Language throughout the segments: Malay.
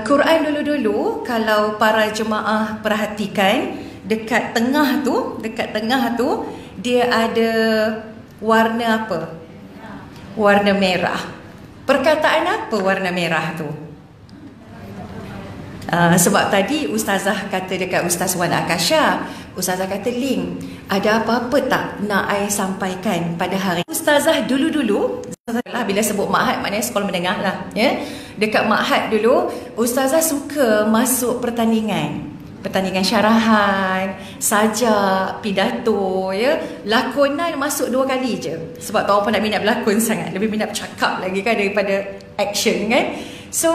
Quran dulu-dulu, kalau para jemaah perhatikan, dekat tengah tu dia ada warna apa? Warna merah. Perkataan apa warna merah tu? Sebab tadi Ustazah kata dekat Ustaz Wan Akasha, Ustazah kata, Ling, ada apa-apa tak nak I sampaikan pada hari Ustazah dulu-dulu, bila sebut Ma'had maknanya sekolah menengah lah, ya. Dekat Ma'had dulu, Ustazah suka masuk pertandingan syarahan, sajak, pidato, ya. Lakonan masuk 2 kali je. Sebab tak apa nak minat berlakon sangat, lebih minat bercakap lagi kan daripada action kan. So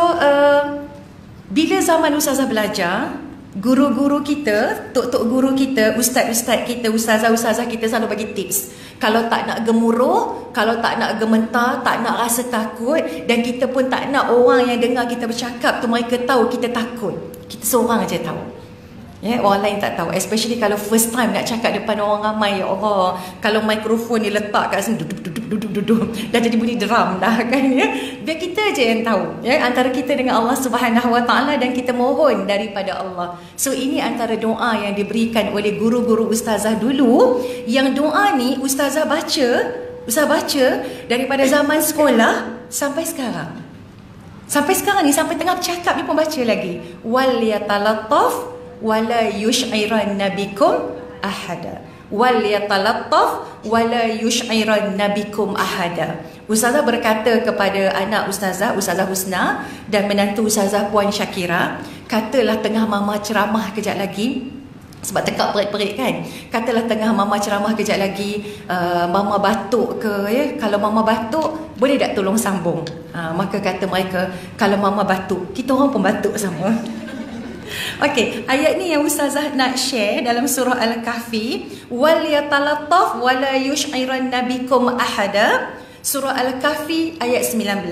bila zaman Ustazah belajar, guru-guru kita, tok-tok guru kita, ustaz-ustaz kita, ustazah-ustazah kita selalu bagi tips. Kalau tak nak gemuruh, kalau tak nak gementar, tak nak rasa takut, dan kita pun tak nak orang yang dengar kita bercakap tu mereka tahu kita takut. Kita seorang aja tahu. Ya, orang lain tak tahu. Especially kalau first time nak cakap depan orang ramai, ya Allah. Kalau mikrofon ni letak kat sini, duduk, dah jadi bunyi drum dah kan, ya. Biar kita je yang tahu, ya, antara kita dengan Allah Subhanahu Wa Taala, dan kita mohon daripada Allah. So ini antara doa yang diberikan oleh guru-guru ustazah dulu, yang doa ni ustazah baca daripada zaman sekolah sampai sekarang. Sampai sekarang ni, sampai tengah bercakap ni pun baca lagi. Wal yatalattaf wala yush'iran nabikum ahada. Wal yatalattaf wala yush'iran nabikum ahada. Ustazah berkata kepada anak ustazah Husna dan menantu ustazah Puan Syakira, katalah tengah mama ceramah kejap lagi, sebab tekak perit-perit kan, katalah tengah mama ceramah kejap lagi, mama batuk ke, ya, kalau mama batuk boleh tak tolong sambung? Maka kata mereka, kalau mama batuk, kita orang pun batuk sama. Okey, ayat ni yang ustazah nak share dalam surah Al-Kahfi, wal yatalattaf wala yush'iran nabikum ahada. Surah Al-Kahfi ayat 19.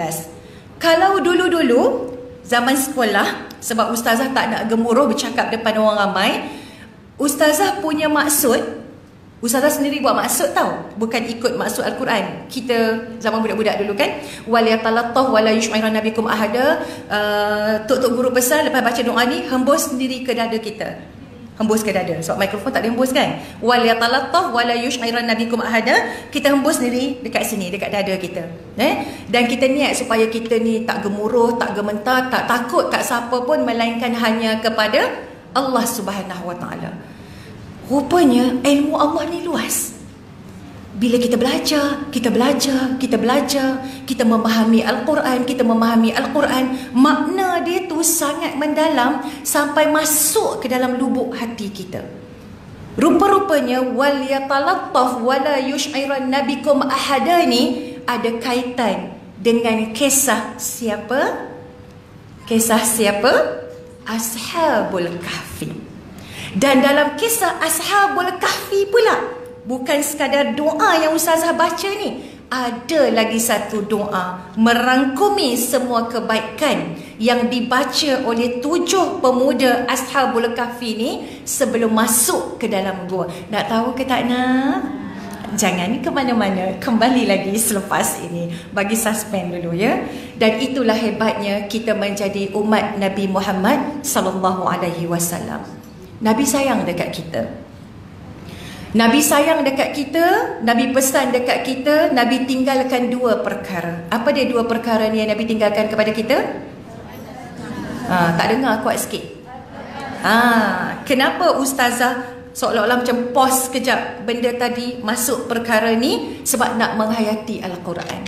Kalau dulu-dulu zaman sekolah, sebab ustazah tak nak gemuruh bercakap depan orang ramai, ustazah punya maksud, ustazah sendiri buat maksud tau, bukan ikut maksud Al-Quran. Kita zaman budak-budak dulu kan, wal yatalattaf wala yush'iran nabikum ahada, tok-tok guru besar lepas baca doa ni hembus sendiri ke dada kita. Hembus ke dada, sebab mikrofon tak ada hembus kan. Wal yatalattaf wala yush'iran nabikum ahada, kita hembus sendiri dekat sini, dekat dada kita, dan kita niat supaya kita ni tak gemuruh, tak gementar, tak takut kat siapa pun, melainkan hanya kepada Allah Subhanahu Wa Taala. Rupanya ilmu Allah ni luas. Bila kita belajar, kita memahami Al-Quran, makna dia tu sangat mendalam sampai masuk ke dalam lubuk hati kita. Rupa-rupanya wal yatalattaf wala yush'iran nabikum ahada ni ada kaitan dengan kisah siapa? Ashabul Kahfi. Dan dalam kisah Ashabul Kahfi pula, bukan sekadar doa yang ustazah baca ni, ada lagi satu doa merangkumi semua kebaikan yang dibaca oleh 7 pemuda Ashabul Kahfi ni sebelum masuk ke dalam gua. Nak tahu ke tak nak? Jangan ke mana-mana, kembali lagi selepas ini, bagi suspend dulu, ya. Dan itulah hebatnya kita menjadi umat Nabi Muhammad sallallahu alaihi wasallam. Nabi sayang dekat kita. Nabi sayang dekat kita, Nabi pesan dekat kita, Nabi tinggalkan 2 perkara. Apa dia 2 perkara ni yang Nabi tinggalkan kepada kita? Tak dengar, kuat sikit. Kenapa ustazah seolah-olah macam pause sekejap benda tadi, masuk perkara ni? Sebab nak menghayati Al-Quran.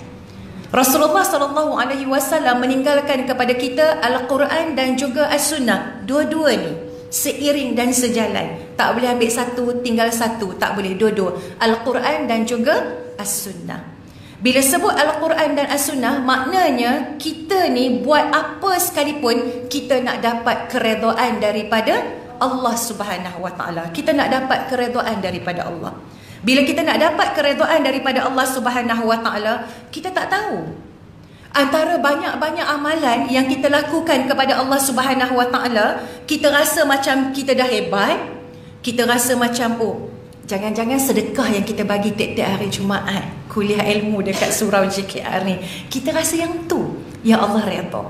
Rasulullah SAW meninggalkan kepada kita Al-Quran dan juga As-Sunnah. Dua-dua ni seiring dan sejalan. Tak boleh ambil satu tinggal satu, tak boleh, dua-dua, Al-Quran dan juga As-Sunnah. Bila sebut Al-Quran dan As-Sunnah, maknanya kita ni buat apa sekalipun, kita nak dapat keredaan daripada Allah Subhanahu Wa Taala. Kita nak dapat keredaan daripada Allah. Bila kita nak dapat keredaan daripada Allah Subhanahu Wa Taala, kita tak tahu, antara banyak-banyak amalan yang kita lakukan kepada Allah Subhanahu Wa Taala, kita rasa macam kita dah hebat, kita rasa macam, jangan-jangan sedekah yang kita bagi tiap-tiap hari Jumaat, kuliah ilmu dekat surau JKR ni, kita rasa yang tu, ya Allah redha.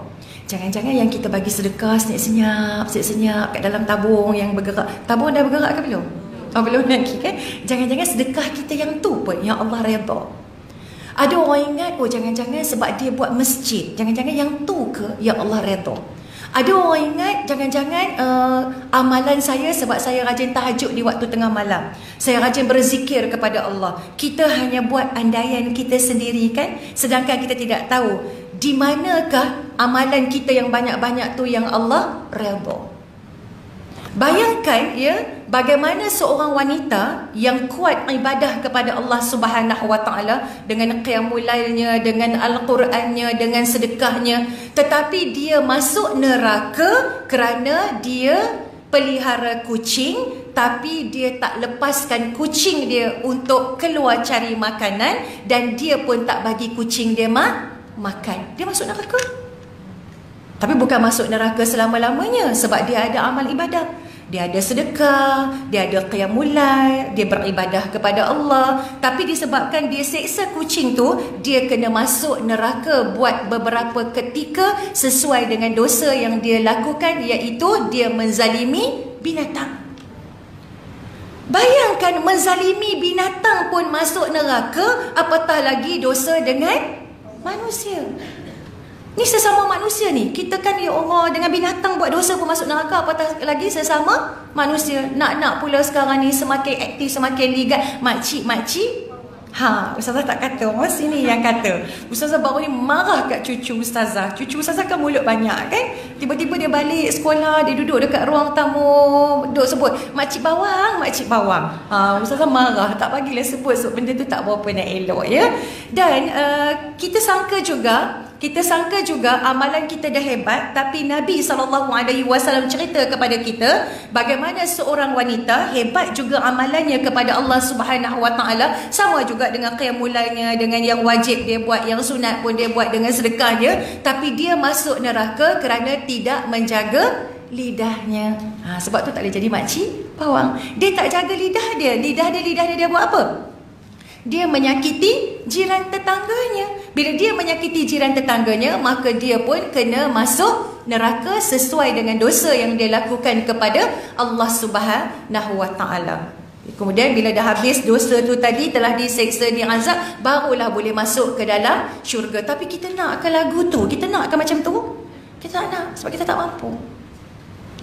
Jangan-jangan yang kita bagi sedekah senyap-senyap kat dalam tabung yang bergerak. Tabung dah bergerak ke belum? Oh, belum lagi kan? Jangan-jangan sedekah kita yang tu pun yang Allah redha. Ada orang ingat, oh jangan-jangan sebab dia buat masjid. Jangan-jangan yang tu ke yang Allah redha. Ada orang ingat, jangan-jangan amalan saya sebab saya rajin tahajud di waktu tengah malam. Saya rajin berzikir kepada Allah. Kita hanya buat andaian kita sendiri kan? Sedangkan kita tidak tahu di manakah amalan kita yang banyak-banyak tu yang Allah redha. Bayangkan ya, bagaimana seorang wanita yang kuat ibadah kepada Allah Subhanahu Wa Taala dengan qiyamul lailnya, dengan al-Qurannya, dengan sedekahnya, tetapi dia masuk neraka kerana dia pelihara kucing, tapi dia tak lepaskan kucing dia untuk keluar cari makanan, dan dia pun tak bagi kucing dia makan. Dia masuk neraka. Tapi bukan masuk neraka selama-lamanya, sebab dia ada amal ibadah. Dia ada sedekah, dia ada qiyamul lail, dia beribadah kepada Allah. Tapi disebabkan dia seksa kucing tu, dia kena masuk neraka buat beberapa ketika sesuai dengan dosa yang dia lakukan, iaitu dia menzalimi binatang. Bayangkan menzalimi binatang pun masuk neraka, apatah lagi dosa dengan manusia. Ni sesama manusia ni. Kita kan ya Allah, dengan binatang buat dosa pun masuk neraka, apatah lagi sesama manusia. Nak-nak pula sekarang ni semakin aktif, semakin ligat. Makcik-makcik, Ustazah tak kata, sini yang kata. Ustazah baru ni marah kat cucu Ustazah. Cucu Ustazah kan mulut banyak kan. Tiba-tiba dia balik sekolah, dia duduk dekat ruang tamu, duduk sebut makcik bawang, makcik bawang. Ustazah marah, tak bagilah sebut benda tu tak berapa nak elok ya. Dan kita sangka juga amalan kita dah hebat, tapi Nabi SAW cerita kepada kita bagaimana seorang wanita hebat juga amalannya kepada Allah Subhanahu Wa Taala, sama juga dengan qiyamul lailnya, dengan yang wajib dia buat, yang sunat pun dia buat, dengan sedekah dia, tapi dia masuk neraka kerana tidak menjaga lidahnya. Sebab tu tak boleh jadi makcik bawang. Dia tak jaga lidah dia. Lidah dia buat apa? Dia menyakiti jiran tetangganya. Bila dia menyakiti jiran tetangganya, maka dia pun kena masuk neraka sesuai dengan dosa yang dia lakukan kepada Allah Subhanahu Wa Taala. Kemudian bila dah habis dosa tu tadi, telah diseksa, diazab, barulah boleh masuk ke dalam syurga. Tapi kita nak ke lagu tu? Kita nak ke macam tu? Kita tak nak, sebab kita tak mampu.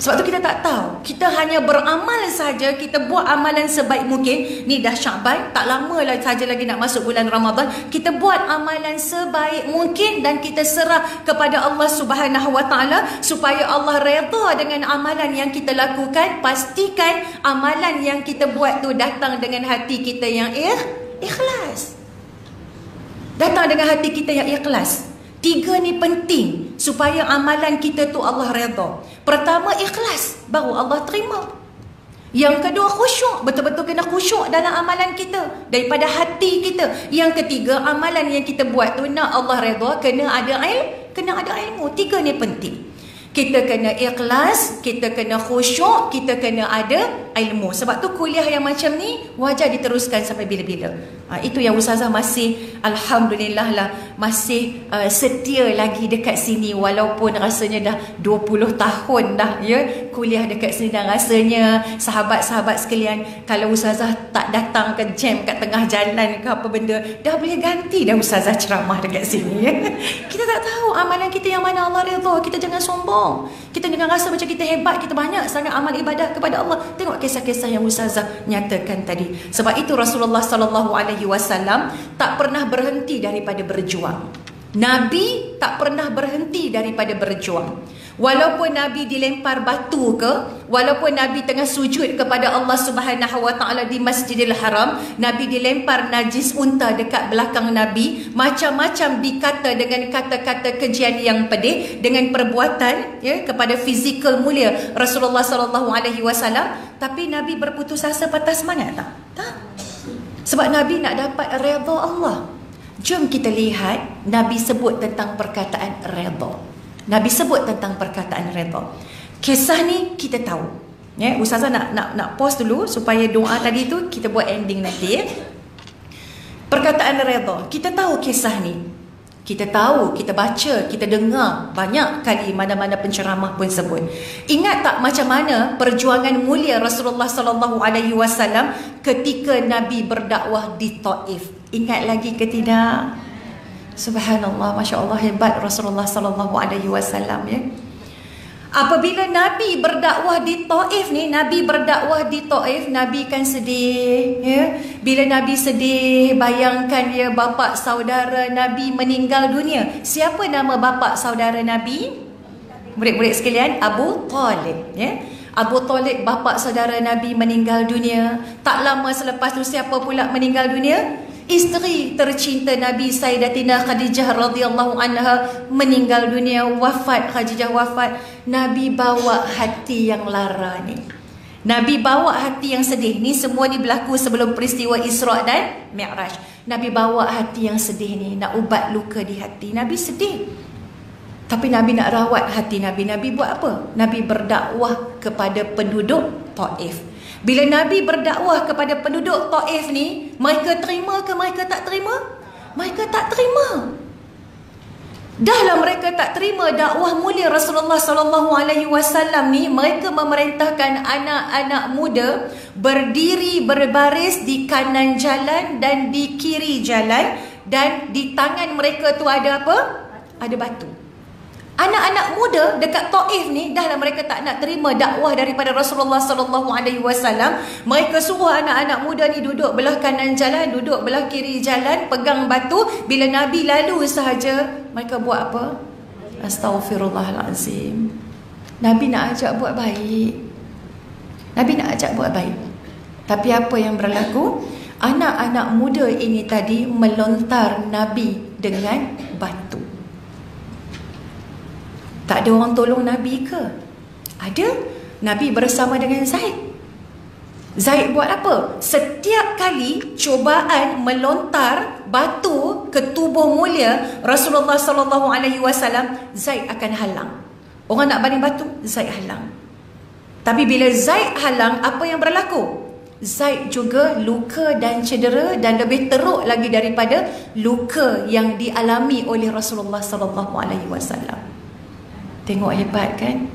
Sebab tu kita tak tahu. Kita hanya beramal saja, kita buat amalan sebaik mungkin. Ni dah Syaban, tak lama saja lagi nak masuk bulan Ramadan. Kita buat amalan sebaik mungkin dan kita serah kepada Allah Subhanahu Wa Taala supaya Allah redha dengan amalan yang kita lakukan. Pastikan amalan yang kita buat tu datang dengan hati kita yang ikhlas. Datang dengan hati kita yang ikhlas. 3 ni penting supaya amalan kita tu Allah redha. Pertama, ikhlas, baru Allah terima. Yang kedua, khusyuk, betul-betul kena khusyuk dalam amalan kita daripada hati kita. Yang ketiga, amalan yang kita buat tu nak Allah redha, kena ada ilmu. 3 ni penting. Kita kena ikhlas, kita kena khusyuk, kita kena ada ilmu. Sebab tu kuliah yang macam ni wajar diteruskan sampai bila-bila. Itu yang Ustazah masih, Alhamdulillah lah, masih setia lagi dekat sini. Walaupun rasanya dah 20 tahun dah ya kuliah dekat sini, dan rasanya sahabat-sahabat sekalian, kalau Ustazah tak datang ke jam kat tengah jalan ke apa benda, dah boleh ganti dah Ustazah ceramah dekat sini ya. Kita tak tahu amalan kita yang mana Allah redha. Kita jangan sombong. Kita jangan rasa macam kita hebat, kita banyak sangat amal ibadah kepada Allah. Tengok kisah-kisah yang Ustazah nyatakan tadi. Sebab itu Rasulullah SAW tak pernah berhenti daripada berjuang. Nabi tak pernah berhenti daripada berjuang. Walaupun Nabi dilempar batu ke, walaupun Nabi tengah sujud kepada Allah Subhanahu Wa Taala di Masjidil Haram, Nabi dilempar najis unta dekat belakang Nabi, macam-macam dikata dengan kata-kata kejian yang pedih, dengan perbuatan ya kepada fizikal mulia Rasulullah SAW. Tapi Nabi berputus asa, patah semangat tak? Sebab Nabi nak dapat redha Allah. Jom kita lihat Nabi sebut tentang perkataan redha. Nabi sebut tentang perkataan redha. Kisah ni kita tahu. Ya, Ustazah nak pause dulu supaya doa tadi tu kita buat ending nanti ya. Perkataan redha. Kita tahu kisah ni. Kita tahu, kita baca, kita dengar banyak kali mana-mana penceramah pun sebut. Ingat tak macam mana perjuangan mulia Rasulullah sallallahu alaihi wasallam ketika Nabi berdakwah di Taif? Ingat lagi ke tidak? Subhanallah, masya-Allah, hebat Rasulullah sallallahu alaihi wasallam ya. Apabila Nabi berdakwah di Taif ni, Nabi kan sedih ya. Bila Nabi sedih, bayangkan ya, bapa saudara Nabi meninggal dunia. Siapa nama bapa saudara Nabi? Murid-murid sekalian, Abu Talib ya. Abu Talib, bapa saudara Nabi, meninggal dunia. Tak lama selepas tu siapa pula meninggal dunia? Isteri tercinta Nabi, Sayyidatina Khadijah radhiyallahu anha, meninggal dunia, wafat. Khadijah wafat. Nabi bawa hati yang lara ni. Nabi bawa hati yang sedih. Ni semua ni berlaku sebelum peristiwa Isra' dan Mi'raj. Nabi bawa hati yang sedih ni, nak ubat luka di hati. Nabi sedih. Tapi Nabi nak rawat hati Nabi. Nabi buat apa? Nabi berdakwah kepada penduduk Taif. Bila Nabi berdakwah kepada penduduk Taif ni, mereka terima ke mereka tak terima? Mereka tak terima. Dahlah mereka tak terima dakwah mulia Rasulullah sallallahu alaihi wasallam ni, mereka memerintahkan anak-anak muda berdiri berbaris di kanan jalan dan di kiri jalan, dan di tangan mereka tu ada apa? Ada batu. Anak-anak muda dekat Taif ni, dahlah mereka tak nak terima dakwah daripada Rasulullah sallallahu alaihi wasallam. Mereka suruh anak-anak muda ni duduk belah kanan jalan, duduk belah kiri jalan, pegang batu. Bila Nabi lalu sahaja, mereka buat apa? Astaghfirullahalazim. Nabi nak ajak buat baik. Nabi nak ajak buat baik. Tapi apa yang berlaku? Anak-anak muda ini tadi melontar Nabi dengan batu. Tak ada orang tolong Nabi ke? Ada. Nabi bersama dengan Zaid. Zaid buat apa? Setiap kali cubaan melontar batu ke tubuh mulia Rasulullah sallallahu alaihi wasallam, Zaid akan halang. Orang nak baling batu, Zaid halang. Tapi bila Zaid halang, apa yang berlaku? Zaid juga luka dan cedera, dan lebih teruk lagi daripada luka yang dialami oleh Rasulullah sallallahu alaihi wasallam. Tengok hebat kan?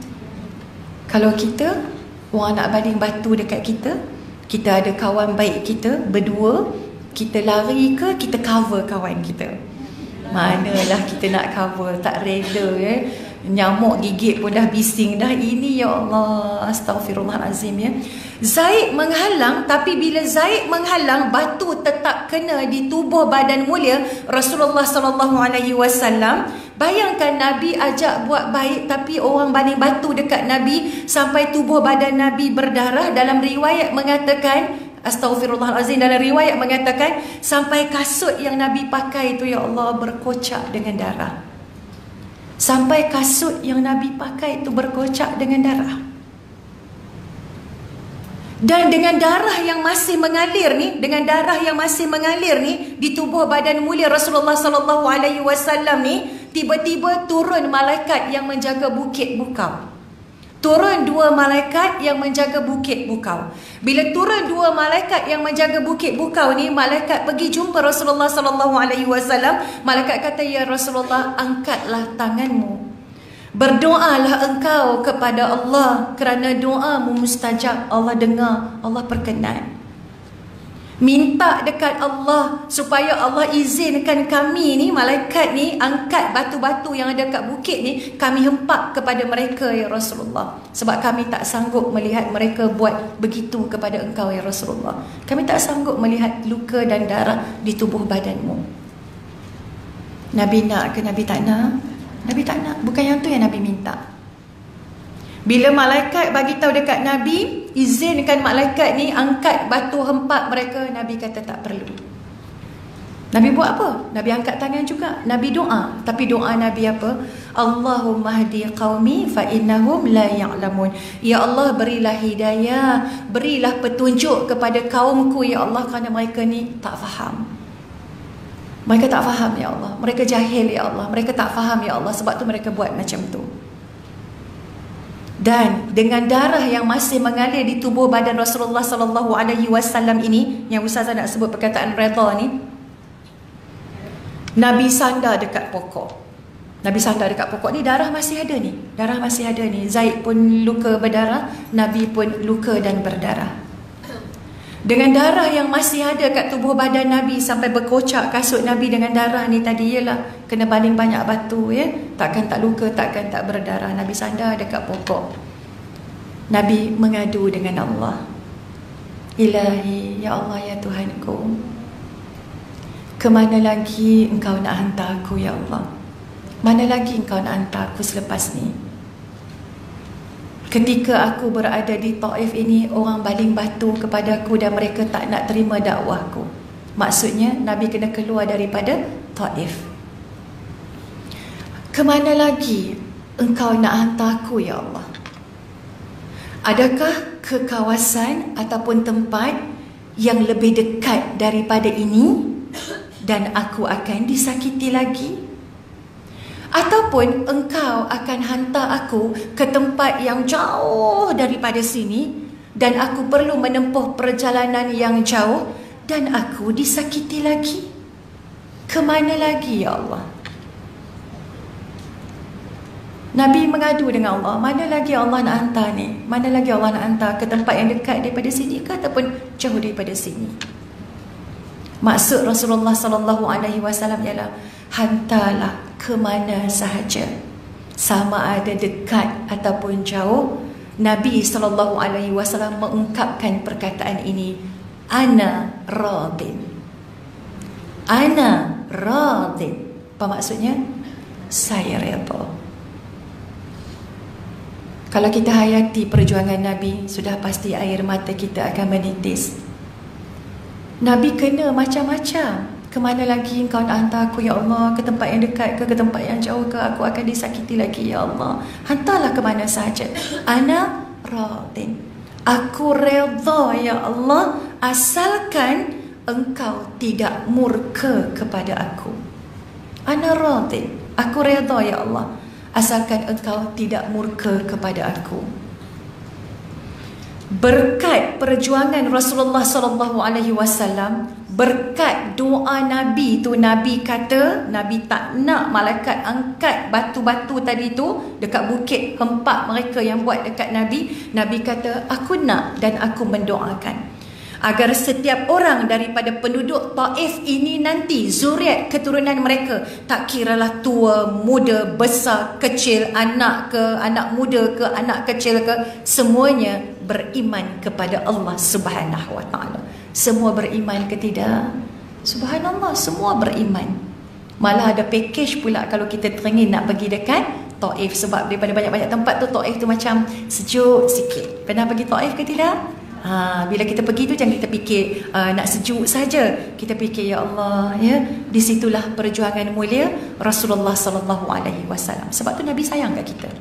Kalau kita, orang nak baling batu dekat kita, kita ada kawan baik kita berdua, kita lari ke kita cover kawan kita? Manalah kita nak cover, tak rela ya. Nyamuk gigit pun dah bising dah. Ini ya Allah, astaghfirullahalazim ya. Zaid menghalang, tapi bila Zaid menghalang, batu tetap kena di tubuh badan mulia Rasulullah sallallahu alaihi wasallam. Bayangkan Nabi ajak buat baik, tapi orang baling batu dekat Nabi sampai tubuh badan Nabi berdarah. Dalam riwayat mengatakan, astaghfirullahalazim, dalam riwayat mengatakan sampai kasut yang Nabi pakai itu ya Allah berkocak dengan darah. Sampai kasut yang Nabi pakai itu berkocak dengan darah. Dan dengan darah yang masih mengalir ni, di tubuh badan mulia Rasulullah sallallahu alaihi wasallam ni, tiba-tiba turun malaikat yang menjaga bukit bukau. Turun dua malaikat yang menjaga bukit bukau. Bila turun dua malaikat yang menjaga bukit bukau ni, malaikat pergi jumpa Rasulullah sallallahu alaihi wasallam. Malaikat kata, "Ya Rasulullah, angkatlah tanganmu. Berdoalah engkau kepada Allah, kerana doamu mustajab. Allah dengar, Allah perkenan. Minta dekat Allah supaya Allah izinkan kami ni, malaikat ni, angkat batu-batu yang ada kat bukit ni, kami hempak kepada mereka ya Rasulullah. Sebab kami tak sanggup melihat mereka buat begitu kepada engkau ya Rasulullah. Kami tak sanggup melihat luka dan darah di tubuh badanmu." Nabi nak ke Nabi tak nak? Nabi tak nak. Bukan yang tu yang Nabi minta. Bila malaikat bagi tahu dekat Nabi, izinkan malaikat ni angkat batu hempak mereka, Nabi kata tak perlu. Nabi buat apa? Nabi angkat tangan juga. Nabi doa. Tapi doa Nabi apa? Allahumma hdi qaumi fa innahum la ya'lamun. Ya Allah, berilah hidayah, berilah petunjuk kepada kaumku ya Allah, kerana mereka ni tak faham. Mereka tak faham ya Allah. Mereka jahil ya Allah. Mereka tak faham ya Allah. Sebab tu mereka buat macam tu. Dan dengan darah yang masih mengalir di tubuh badan Rasulullah sallallahu alaihi wasallam ini, yang Ustazah nak sebut perkataan redha ni, Nabi sandar dekat pokok. Nabi sandar dekat pokok ni, darah masih ada ni. Darah masih ada ni. Zaid pun luka berdarah, Nabi pun luka dan berdarah. Dengan darah yang masih ada kat tubuh badan Nabi sampai berkocak kasut Nabi dengan darah ni tadi, ialah kena baling banyak batu ya. Takkan tak luka, takkan tak berdarah. Nabi sandar dekat pokok. Nabi mengadu dengan Allah. Ilahi, ya Allah, ya Tuhanku, kemana lagi Engkau nak hantar aku, ya Allah? Mana lagi Engkau nak hantar aku selepas ni? Ketika aku berada di Taif ini, orang baling batu kepada aku dan mereka tak nak terima dakwahku. Maksudnya Nabi kena keluar daripada Taif. Kemana lagi Engkau nak hantar aku, ya Allah? Adakah ke kawasan ataupun tempat yang lebih dekat daripada ini dan aku akan disakiti lagi? Ataupun Engkau akan hantar aku ke tempat yang jauh daripada sini dan aku perlu menempuh perjalanan yang jauh dan aku disakiti lagi? Kemana lagi, ya Allah? Nabi mengadu dengan Allah, mana lagi Allah nak hantar ni? Mana lagi Allah nak hantar ke tempat yang dekat daripada sini ke ataupun jauh daripada sini? Maksud Rasulullah SAW ialah hantarlah ke mana sahaja, sama ada dekat ataupun jauh. Nabi SAW mengungkapkan perkataan ini, ana radin. Ana radin. Apa maksudnya? Saya redha. Kalau kita hayati perjuangan Nabi, sudah pasti air mata kita akan menitis. Nabi kena macam-macam. Kemana lagi Engkau nak hantar aku, ya Allah? Ke tempat yang dekat ke tempat yang jauh ke? Aku akan disakiti lagi, ya Allah. Hantarlah ke mana sahaja. Ana radin. Aku redha, ya Allah, asalkan Engkau tidak murka kepada aku. Ana radin. Aku redha, ya Allah, asalkan Engkau tidak murka kepada aku. Berkat perjuangan Rasulullah SAW, berkat doa Nabi tu, Nabi kata, Nabi tak nak malaikat angkat batu-batu tadi tu dekat bukit hempak mereka yang buat dekat Nabi. Nabi kata, aku nak dan aku mendoakan agar setiap orang daripada penduduk Taif ini nanti, zuriat keturunan mereka, tak kiralah tua, muda, besar, kecil, anak ke, anak muda ke, anak kecil ke, semuanya beriman kepada Allah Subhanahu wa ta'ala. Semua beriman ke tidak? Subhanallah, semua beriman. Malah ada package pula kalau kita teringin nak pergi dekat Taif, sebab daripada banyak-banyak tempat tu, Taif tu macam sejuk sikit. Pernah pergi Taif ke tidak? Bila kita pergi tu jangan kita fikir nak sejuk saja. Kita fikir, ya Allah, ya, di situlah perjuangan mulia Rasulullah SAW. Sebab tu Nabi sayang kat kita.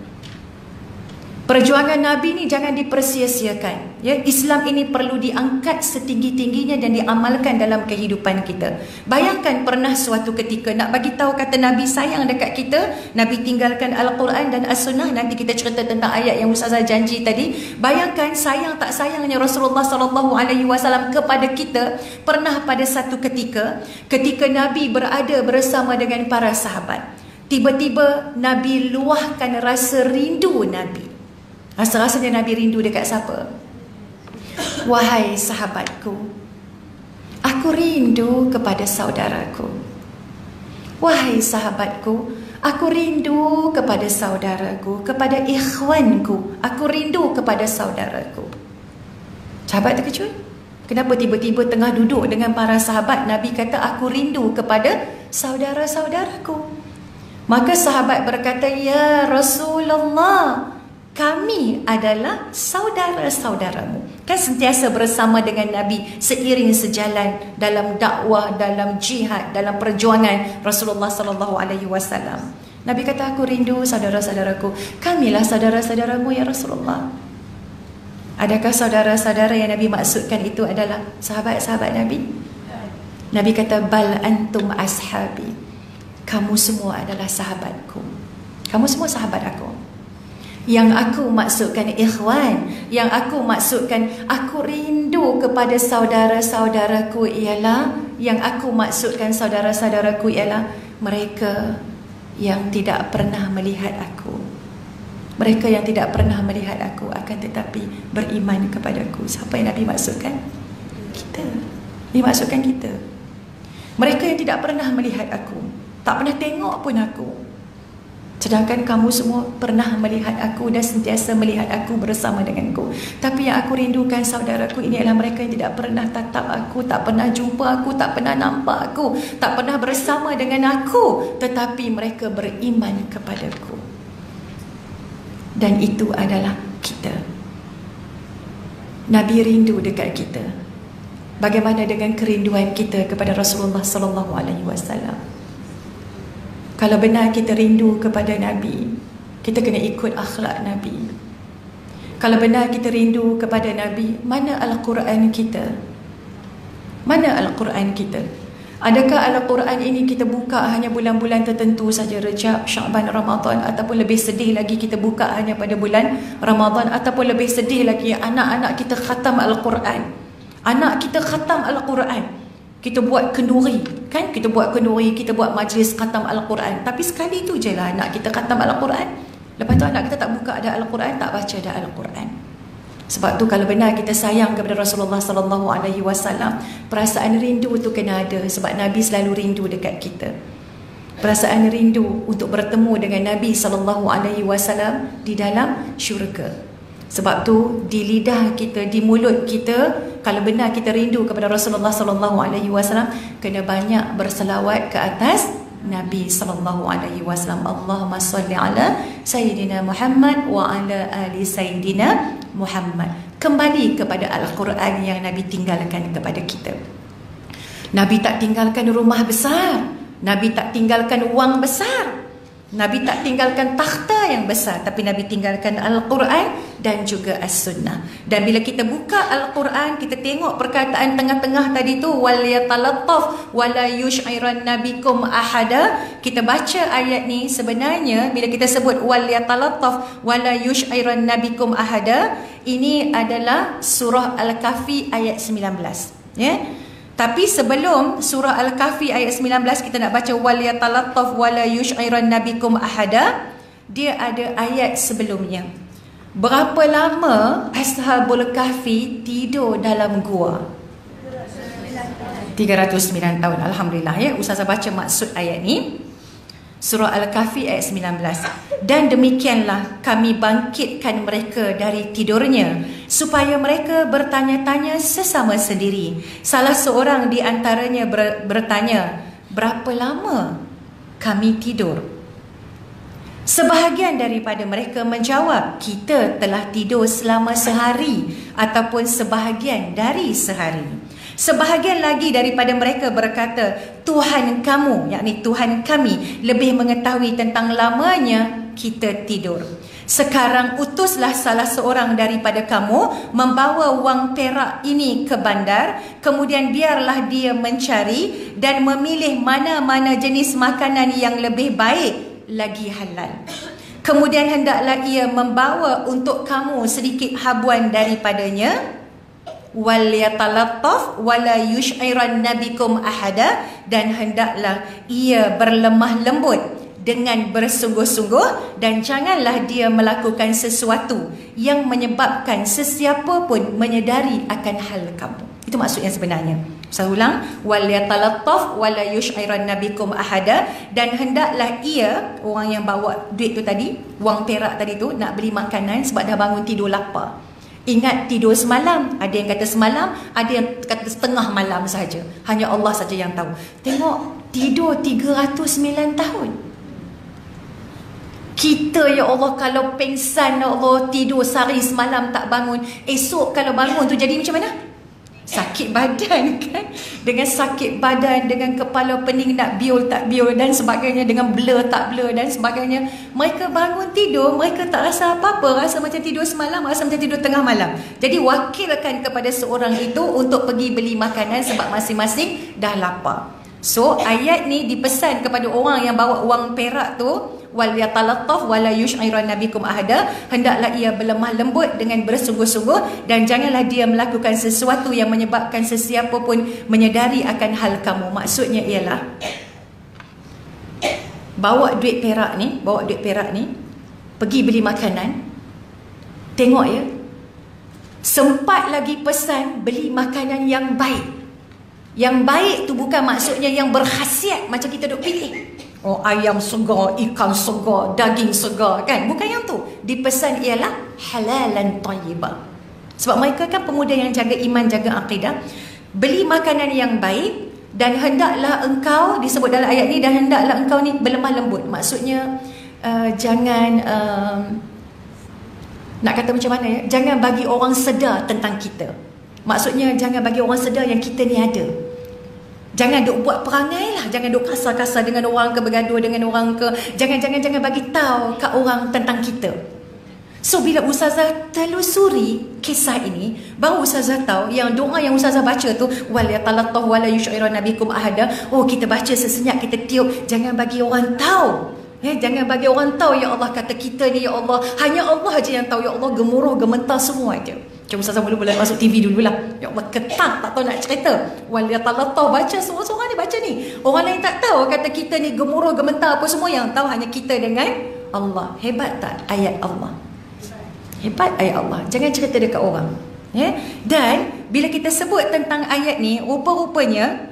Perjuangan Nabi ni jangan dipersia-siakan. Ya, Islam ini perlu diangkat setinggi-tingginya dan diamalkan dalam kehidupan kita. Bayangkan pernah suatu ketika nak bagi tahu kata Nabi sayang dekat kita, Nabi tinggalkan Al-Quran dan As-Sunnah. Nanti kita cerita tentang ayat yang Ustazah janji tadi. Bayangkan sayang tak sayangnya Rasulullah SAW kepada kita. Pernah pada satu ketika Nabi berada bersama dengan para sahabat, tiba-tiba Nabi luahkan rasa rindu Nabi. Rasa-rasanya Nabi rindu dekat siapa? Wahai sahabatku, aku rindu kepada saudaraku. Wahai sahabatku, aku rindu kepada saudaraku, kepada ikhwanku. Aku rindu kepada saudaraku. Sahabat terkejut. Kenapa tiba-tiba tengah duduk dengan para sahabat, Nabi kata aku rindu kepada saudara-saudaraku? Maka sahabat berkata, ya Rasulullah, kami adalah saudara-saudaramu. Kan sentiasa bersama dengan Nabi, seiring sejalan dalam dakwah, dalam jihad, dalam perjuangan Rasulullah SAW. Nabi kata, aku rindu saudara-saudaraku. Kamilah saudara-saudaramu, ya Rasulullah. Adakah saudara-saudara yang Nabi maksudkan itu adalah sahabat-sahabat Nabi? Nabi kata, bal antum ashabi. Kamu semua adalah sahabatku. Kamu semua sahabat aku. Yang aku maksudkan ikhwan, yang aku maksudkan aku rindu kepada saudara-saudaraku ialah, yang aku maksudkan saudara-saudaraku ialah mereka yang tidak pernah melihat aku. Mereka yang tidak pernah melihat aku akan tetapi beriman kepadaku. Siapa yang Nabi maksudkan? Kita. Dimaksudkan kita. Mereka yang tidak pernah melihat aku, tak pernah tengok pun aku, sedangkan kamu semua pernah melihat aku dan sentiasa melihat aku bersama denganku. Tapi yang aku rindukan, saudaraku, ini adalah mereka yang tidak pernah tatap aku, tak pernah jumpa aku, tak pernah nampak aku, tak pernah bersama dengan aku, tetapi mereka beriman kepadaku. Dan itu adalah kita. Nabi rindu dekat kita. Bagaimana dengan kerinduan kita kepada Rasulullah sallallahu alaihi wasallam? Kalau benar kita rindu kepada Nabi, kita kena ikut akhlak Nabi. Kalau benar kita rindu kepada Nabi, mana Al-Quran kita? Mana Al-Quran kita? Adakah Al-Quran ini kita buka hanya bulan-bulan tertentu saja, Rejab, Syaban, Ramadan, ataupun lebih sedih lagi kita buka hanya pada bulan Ramadan, ataupun lebih sedih lagi anak-anak kita khatam Al-Quran. Anak kita khatam Al-Quran, kita buat kenduri, kan? Kita buat kenduri, kita buat majlis khatam Al-Quran. Tapi sekali tu je lah anak kita khatam Al-Quran. Lepas tu anak kita tak buka ada Al-Quran, tak baca ada Al-Quran. Sebab tu kalau benar kita sayang kepada Rasulullah sallallahu alaihi wasallam, perasaan rindu tu kena ada, sebab Nabi selalu rindu dekat kita. Perasaan rindu untuk bertemu dengan Nabi sallallahu alaihi wasallam di dalam syurga. Sebab tu di lidah kita, di mulut kita, kalau benar kita rindu kepada Rasulullah sallallahu alaihi wasallam, kena banyak berselawat ke atas Nabi sallallahu alaihi wasallam. Allahumma salli ala sayyidina Muhammad wa ala ali sayyidina Muhammad. Kembali kepada Al-Quran yang Nabi tinggalkan kepada kita. Nabi tak tinggalkan rumah besar, Nabi tak tinggalkan wang besar, Nabi tak tinggalkan takhta yang besar, tapi Nabi tinggalkan Al-Quran dan juga As-Sunnah. Dan bila kita buka Al-Quran, kita tengok perkataan tengah-tengah tadi tu, wal yatalattaf wala yush'iran nabikum ahada. Kita baca ayat ni, sebenarnya bila kita sebut wal yatalattaf wala yush'iran nabikum ahada, ini adalah surah Al-Kahfi ayat 19, ya. Tapi sebelum surah Al-Kahfi ayat 19 kita nak baca wal yatalattaf wala yush'iran nabikum ahada, dia ada ayat sebelumnya. Berapa lama Ashabul Kahfi tidur dalam gua? 309 tahun. Alhamdulillah, ya. Ustazah baca maksud ayat ni. Surah Al-Kahfi ayat 19. Dan demikianlah kami bangkitkan mereka dari tidurnya, supaya mereka bertanya-tanya sesama sendiri. Salah seorang di antaranya bertanya, berapa lama kami tidur? Sebahagian daripada mereka menjawab, kita telah tidur selama sehari ataupun sebahagian dari sehari. Sebahagian lagi daripada mereka berkata, Tuhan kamu, yakni Tuhan kami, lebih mengetahui tentang lamanya kita tidur. Sekarang utuslah salah seorang daripada kamu membawa wang perak ini ke bandar, kemudian biarlah dia mencari dan memilih mana-mana jenis makanan yang lebih baik lagi halal. Kemudian hendaklah ia membawa untuk kamu sedikit habuan daripadanya. Wal yatalattaf wala yush'iran nabikum ahada, dan hendaklah ia berlemah lembut dengan bersungguh-sungguh, dan janganlah dia melakukan sesuatu yang menyebabkan sesiapa pun menyedari akan hal kamu. Itu maksud yang sebenarnya. Saya ulang, wal yatalattaf wala yush'iran nabikum ahada, dan hendaklah ia, orang yang bawa duit tu tadi, wang perak tadi tu, nak beli makanan sebab dah bangun tidur lapar. Ingat tidur semalam, ada yang kata semalam, ada yang kata setengah malam saja. Hanya Allah saja yang tahu. Tengok, tidur 309 tahun. Kita, ya Allah, kalau pengsan, ya Allah, tidur sehari semalam tak bangun, esok kalau bangun tu jadi macam mana? Sakit badan, kan? Dengan sakit badan, dengan kepala pening nak biol tak biol dan sebagainya, dengan blur tak blur dan sebagainya. Mereka bangun tidur, mereka tak rasa apa-apa, rasa macam tidur semalam, rasa macam tidur tengah malam. Jadi wakilkan kepada seorang itu untuk pergi beli makanan sebab masing-masing dah lapar. So ayat ni dipesan kepada orang yang bawa wang perak tu, wal yatalattaf wala yush'iran nabikum ahada, hendaklah ia berlemah lembut dengan bersungguh-sungguh, dan janganlah dia melakukan sesuatu yang menyebabkan sesiapa pun menyedari akan hal kamu. Maksudnya ialah bawa duit perak ni, pergi beli makanan, tengok ya, sempat lagi pesan beli makanan yang baik. Yang baik tu bukan maksudnya yang berkhasiat macam kita duk pilih. Oh, ayam segar, ikan segar, daging segar, kan? Bukan yang tu. Dipesan ialah halalan tayyibah. Sebab mereka kan pemuda yang jaga iman, jaga akidah. Beli makanan yang baik, dan hendaklah engkau, disebut dalam ayat ni, dan hendaklah engkau ni berlemah lembut. Maksudnya jangan nak kata macam mana ya, jangan bagi orang sedar tentang kita. Maksudnya jangan bagi orang sedar yang kita ni ada. Jangan duk buat perangai lah, jangan duk kasar-kasar dengan orang ke, bergaduh dengan orang ke. Jangan bagi tahu kat orang tentang kita. So bila Ustazah telusuri kisah ini, baru Ustazah tahu yang doa yang Ustazah baca tu, wal yatalattaf wala yush'iruna bikum ahada. Oh, kita baca sesenyap, kita tiup, jangan bagi orang tahu. Jangan bagi orang tahu, ya Allah, kata kita ni, ya Allah, hanya Allah aja yang tahu, ya Allah, gemuruh gementar semua aja. Macam Ustazah mula-mula masuk TV dululah. Ya Allah, ketang, tak tahu nak cerita. Wal yatalattaf, baca seorang-seorang ni baca ni. Orang lain tak tahu, kata kita ni gemuruh gementar apa semua, yang tahu hanya kita dengan Allah. Hebat tak ayat Allah? Hebat ayat Allah. Jangan cerita dekat orang. Dan bila kita sebut tentang ayat ni, rupa-rupanya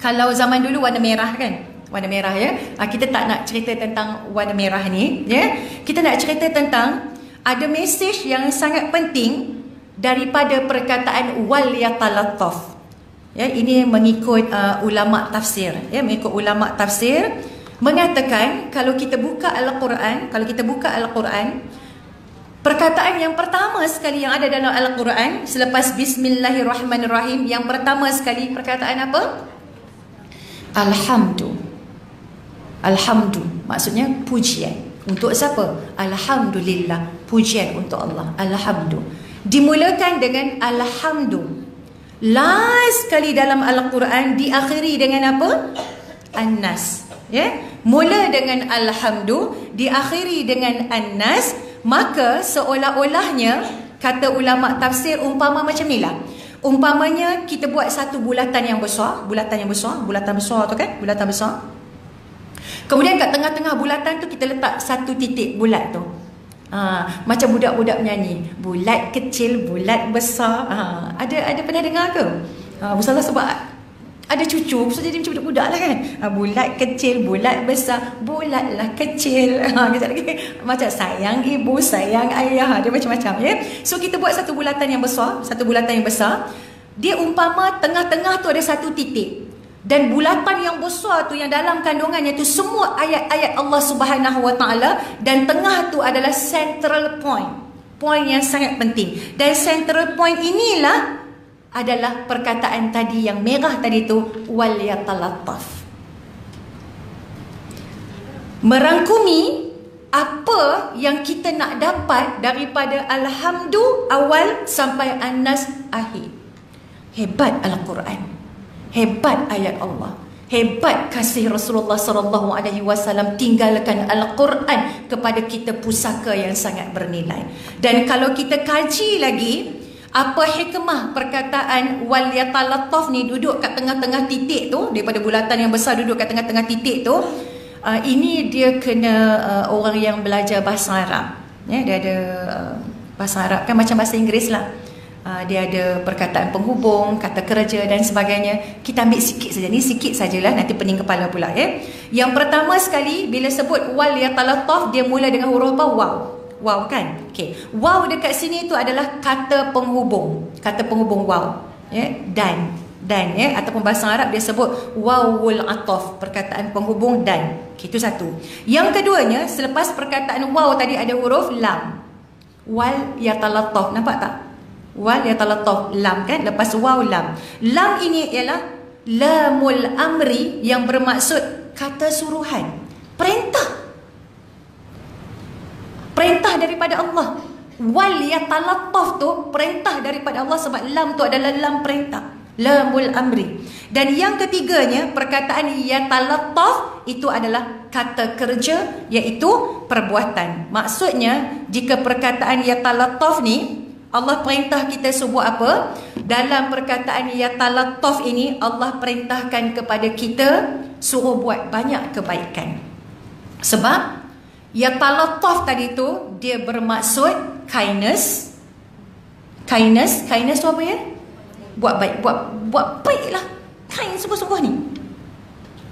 kalau zaman dulu warna merah kan, warna merah ya. Kita tak nak cerita tentang warna merah ni ya. Kita nak cerita tentang ada mesej yang sangat penting daripada perkataan wal yatalattaf. Ya, ini mengikut ulama tafsir ya, mengikut ulama tafsir mengatakan kalau kita buka Al-Quran, perkataan yang pertama sekali yang ada dalam Al-Quran selepas Bismillahirrahmanirrahim, yang pertama sekali perkataan apa? Alhamdu. Alhamdu maksudnya pujian. Untuk siapa? Alhamdulillah, pujian untuk Allah. Alhamdu. Dimulakan dengan Alhamdu. Last sekali dalam Al-Quran diakhiri dengan apa? An-Nas. Ya? Mula dengan Alhamdu, diakhiri dengan An-Nas. Maka seolah-olahnya, kata ulama tafsir, umpama macam ni lah. Umpamanya kita buat satu bulatan yang besar, bulatan besar tu kan, bulatan besar. Kemudian kat tengah-tengah bulatan tu kita letak satu titik bulat tu. Macam budak-budak menyanyi, bulat kecil, bulat besar. Ada pernah dengar ke? Ustazah sebab ada cucu, so jadi macam budak-budak lah kan. Bulat kecil, bulat besar, bulatlah kecil. Macam sayang ibu, sayang ayah, dia macam-macam ya. So kita buat satu bulatan yang besar, dia umpama tengah-tengah tu ada satu titik. Dan bulatan yang besar tu, yang dalam kandungannya tu semua ayat-ayat Allah Subhanahu Wa Taala, dan tengah tu adalah central point, point yang sangat penting. Dan central point inilah adalah perkataan tadi yang merah tadi tu, wal yatalattaf. Merangkumi apa yang kita nak dapat daripada Alhamdu awal sampai An-Nas akhir. Hebat Al-Quran. Hebat ayat Allah. Hebat kasih Rasulullah sallallahu alaihi wasallam tinggalkan Al-Quran kepada kita, pusaka yang sangat bernilai. Dan kalau kita kaji lagi apa hikmah perkataan wal yatalattaf ni, duduk kat tengah-tengah titik tu, daripada bulatan yang besar duduk kat tengah-tengah titik tu, ini dia kena orang yang belajar bahasa Arab ya. Dia ada bahasa Arab kan macam bahasa Inggeris lah. Dia ada perkataan penghubung, kata kerja dan sebagainya. Kita ambil sikit saja, ni sikit sajalah, nanti pening kepala pula ya. Yang pertama sekali bila sebut wal yatalattaf, dia mula dengan huruf apa? Waw. Waw kan? Okey. Waw dekat sini tu adalah kata penghubung. Kata penghubung waw ya, dan ya, ataupun bahasa Arab dia sebut wawul ataf, perkataan penghubung dan. Okay, itu satu. Yang keduanya, selepas perkataan waw tadi ada huruf lam. Wal yatalattaf, nampak tak? Wal yatalattaf, lam kan, lepas waw lam. Lam ini ialah lamul amri, yang bermaksud kata suruhan, perintah. Perintah daripada Allah. Wal yatalattaf tu perintah daripada Allah, sebab lam tu adalah lam perintah, lamul amri. Dan yang ketiganya, perkataan yatalattaf itu adalah kata kerja, iaitu perbuatan. Maksudnya jika perkataan yatalattaf ni Allah perintah kita sebuah apa, dalam perkataan yatalattaf ini Allah perintahkan kepada kita suruh buat banyak kebaikan. Sebab yatalattaf tadi tu dia bermaksud kindness. Kindness tu apa ya? Buat baik, buat baik lah. Kind sungguh-sungguh ni.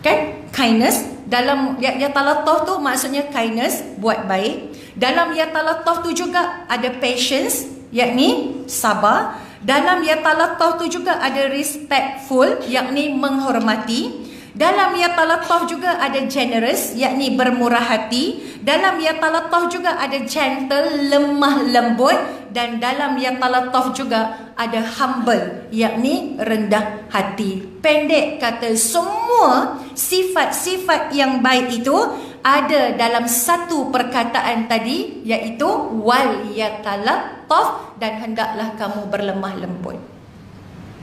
Kan? Kindness. Dalam yatalattaf tu maksudnya kindness, buat baik. Dalam yatalattaf tu juga ada patience, yakni sabar. Dalam yatalattaf tu juga ada respectful, yakni menghormati. Dalam yatalattaf juga ada generous, yakni bermurah hati. Dalam yatalattaf juga ada gentle, lemah lembut. Dan dalam yatalattaf juga ada humble, yakni rendah hati. Pendek kata, semua sifat-sifat yang baik itu ada dalam satu perkataan tadi, iaitu wal yatalattaf, dan hendaklah kamu berlemah lembut.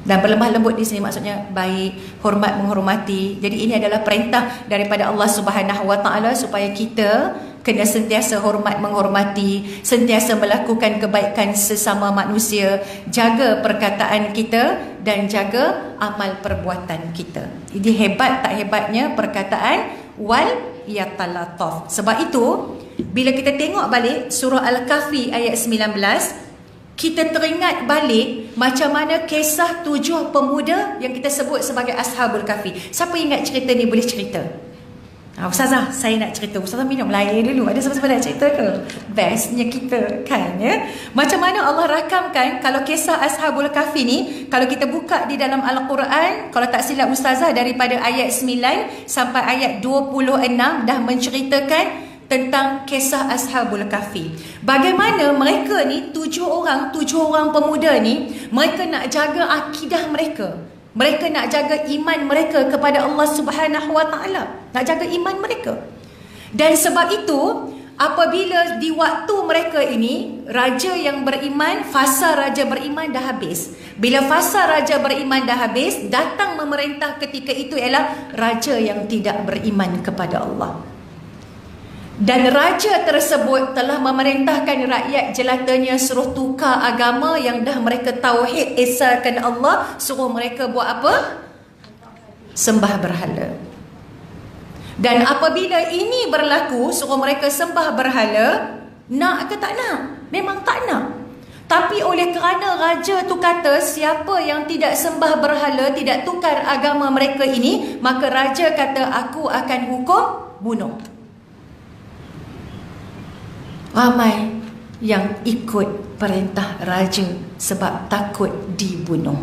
Dan berlemah lembut di sini maksudnya baik, hormat menghormati. Jadi ini adalah perintah daripada Allah Subhanahu Wa Taala supaya kita kena sentiasa hormat menghormati, sentiasa melakukan kebaikan sesama manusia, jaga perkataan kita dan jaga amal perbuatan kita. Jadi hebat tak hebatnya perkataan wal yatalattaf. Sebab itu bila kita tengok balik surah Al-Kahfi ayat 19, kita teringat balik macam mana kisah 7 pemuda yang kita sebut sebagai Ashabul Kahfi. Siapa ingat cerita ni boleh cerita? Ustazah, saya nak cerita. Ustazah minum air dulu. Ada siapa-siapa nak cerita ke? Bestnya kita kan ya. Macam mana Allah rakamkan kalau kisah Ashabul Kahfi ni, kalau kita buka di dalam Al-Quran, kalau tak silap Ustazah daripada ayat 9 sampai ayat 26 dah menceritakan tentang kisah Ashabul Kahfi. Bagaimana mereka ni 7 orang pemuda ni, mereka nak jaga akidah mereka. Mereka nak jaga iman mereka kepada Allah Subhanahu Wa Taala. Nak jaga iman mereka. Dan sebab itu, apabila di waktu mereka ini, raja yang beriman, fasa raja beriman dah habis. Bila fasa raja beriman dah habis, datang memerintah ketika itu ialah raja yang tidak beriman kepada Allah. Dan raja tersebut telah memerintahkan rakyat jelatanya suruh tukar agama yang dah mereka tauhid, esahkan Allah, suruh mereka buat apa? Sembah berhala. Dan apabila ini berlaku, suruh mereka sembah berhala, nak ke tak nak? Memang tak nak. Tapi oleh kerana raja tu kata siapa yang tidak sembah berhala, tidak tukar agama mereka ini, maka raja kata aku akan hukum bunuh. Ramai yang ikut perintah raja sebab takut dibunuh.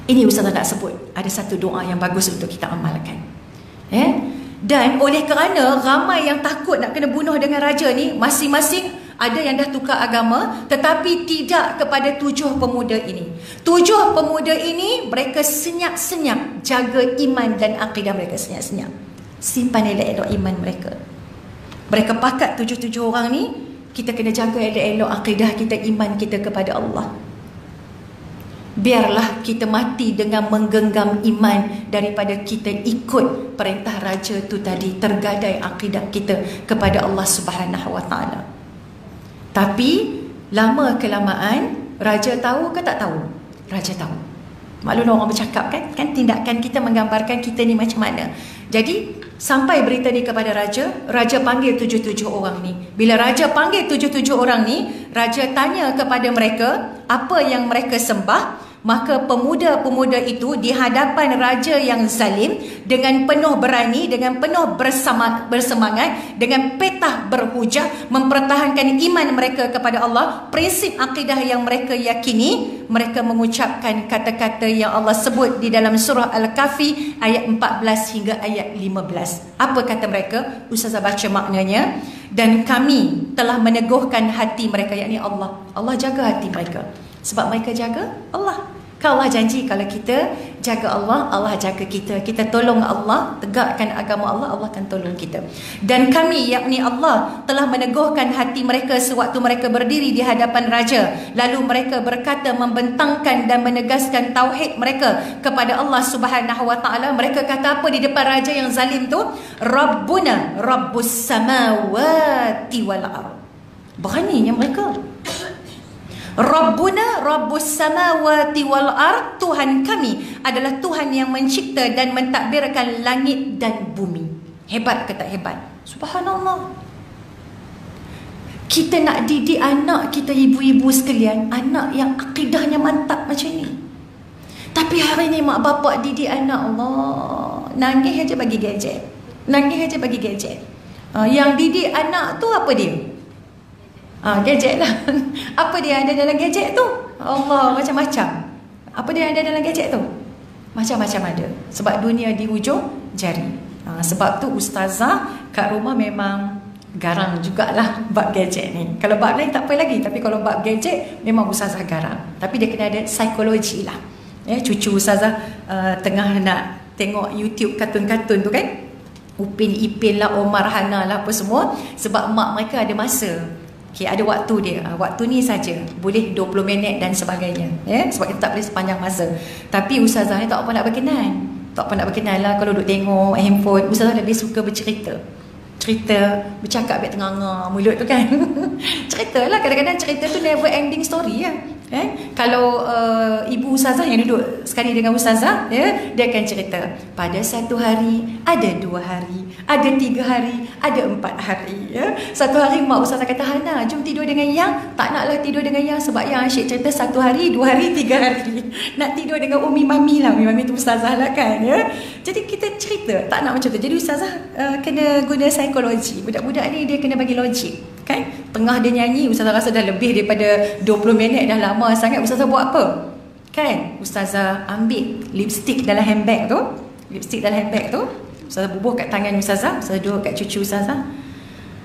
Ini Ustazah nak sebut, ada satu doa yang bagus untuk kita amalkan. Dan oleh kerana ramai yang takut nak kena bunuh dengan raja ni, masing-masing ada yang dah tukar agama, tetapi tidak kepada 7 pemuda ini. 7 pemuda ini mereka senyap-senyap jaga iman dan akidah mereka, senyap-senyap simpan elok-elok iman mereka. Mereka pakat 7 orang ni, kita kena jaga elok-elok akidah kita, iman kita kepada Allah. Biarlah kita mati dengan menggenggam iman daripada kita ikut perintah raja tu tadi, tergadai akidah kita kepada Allah Subhanahu Wa Taala. Tapi lama kelamaan raja tahu ke tak tahu? Raja tahu. Maklum orang bercakap kan? Kan tindakan kita menggambarkan kita ni macam mana. Jadi sampai berita ni kepada raja, raja panggil 7 orang ni. Bila raja panggil 7 orang ni, raja tanya kepada mereka apa yang mereka sembah. Maka pemuda-pemuda itu di hadapan raja yang zalim dengan penuh berani, dengan penuh bersemangat, dengan petah berhujah mempertahankan iman mereka kepada Allah, prinsip akidah yang mereka yakini, mereka mengucapkan kata-kata yang Allah sebut di dalam surah Al-Kahfi ayat 14 hingga ayat 15. Apa kata mereka? Ustazah baca maknanya. Dan kami telah meneguhkan hati mereka, yakni Allah. Allah jaga hati mereka. Sebab mereka jaga Allah. Kalau Allah janji kalau kita jaga Allah, Allah jaga kita. Kita tolong Allah, tegakkan agama Allah, Allah akan tolong kita. Dan kami, yakni Allah, telah meneguhkan hati mereka sewaktu mereka berdiri di hadapan raja. Lalu mereka berkata, membentangkan dan menegaskan tauhid mereka kepada Allah Subhanahu Wa Taala. Mereka kata apa di depan raja yang zalim tu? Rabbuna Rabbus samawati wal ard. Beraninya mereka. Rabbuna Rabbus samawati wal ard, Tuhan kami adalah Tuhan yang mencipta dan mentadbirkan langit dan bumi. Hebat ke tak hebat? Subhanallah. Kita nak didik anak kita, ibu-ibu sekalian, anak yang akidahnya mantap macam ni. Tapi hari ni mak bapak didik anak, Allah, nangis aja bagi gadget. Nangis aja bagi gadget. Yang didik anak tu apa dia? Gadget lah. Apa dia ada dalam gadget tu? Allah, macam-macam. Apa dia ada dalam gadget tu? Macam-macam ada. Sebab dunia di hujung jari. Sebab tu ustazah kat rumah memang garang jugalah bab gadget ni. Kalau bab lain tak apa lagi, tapi kalau bab gadget memang ustazah garang. Tapi dia kena ada psikologi lah. Cucu ustazah tengah nak tengok YouTube kartun-kartun tu kan, Upin Ipin lah, Omar Hana lah, apa semua. Sebab mak mereka ada masa, ada waktu dia. Waktu ni saja boleh 20 minit dan sebagainya, sebab kita tak boleh sepanjang masa. Tapi ustazah ni tak apa nak berkenan. Tak apa nak berkenan lah. Kalau duduk tengok handphone, ustazah lebih suka bercerita. Cerita, bercakap biar tengah-tengah mulut tu kan. Cerita lah, kadang-kadang cerita tu never ending story lah. Kalau ibu ustazah yang duduk sekali dengan ustazah, dia akan cerita, pada satu hari, ada 2 hari, ada 3 hari, ada 4 hari. Satu hari mak ustazah kata, Hana, jom tidur dengan Yang. Tak naklah tidur dengan Yang, sebab Yang asyik cerita 1 hari, 2 hari, 3 hari. Nak tidur dengan Umi Mami lah. Umi Mami tu ustazah lah kan. Jadi kita cerita, tak nak macam tu. Jadi ustazah kena guna psikologi. Budak-budak ni dia kena bagi logik kan. Tengah dia nyanyi, ustazah rasa dah lebih daripada 20 minit, dah lama sangat. Ustazah buat apa? Kan? Ustazah ambil lipstick dalam handbag tu. Lipstick dalam handbag tu, ustazah bubuh kat tangan ustazah. Ustazah duduk kat cucu ustazah.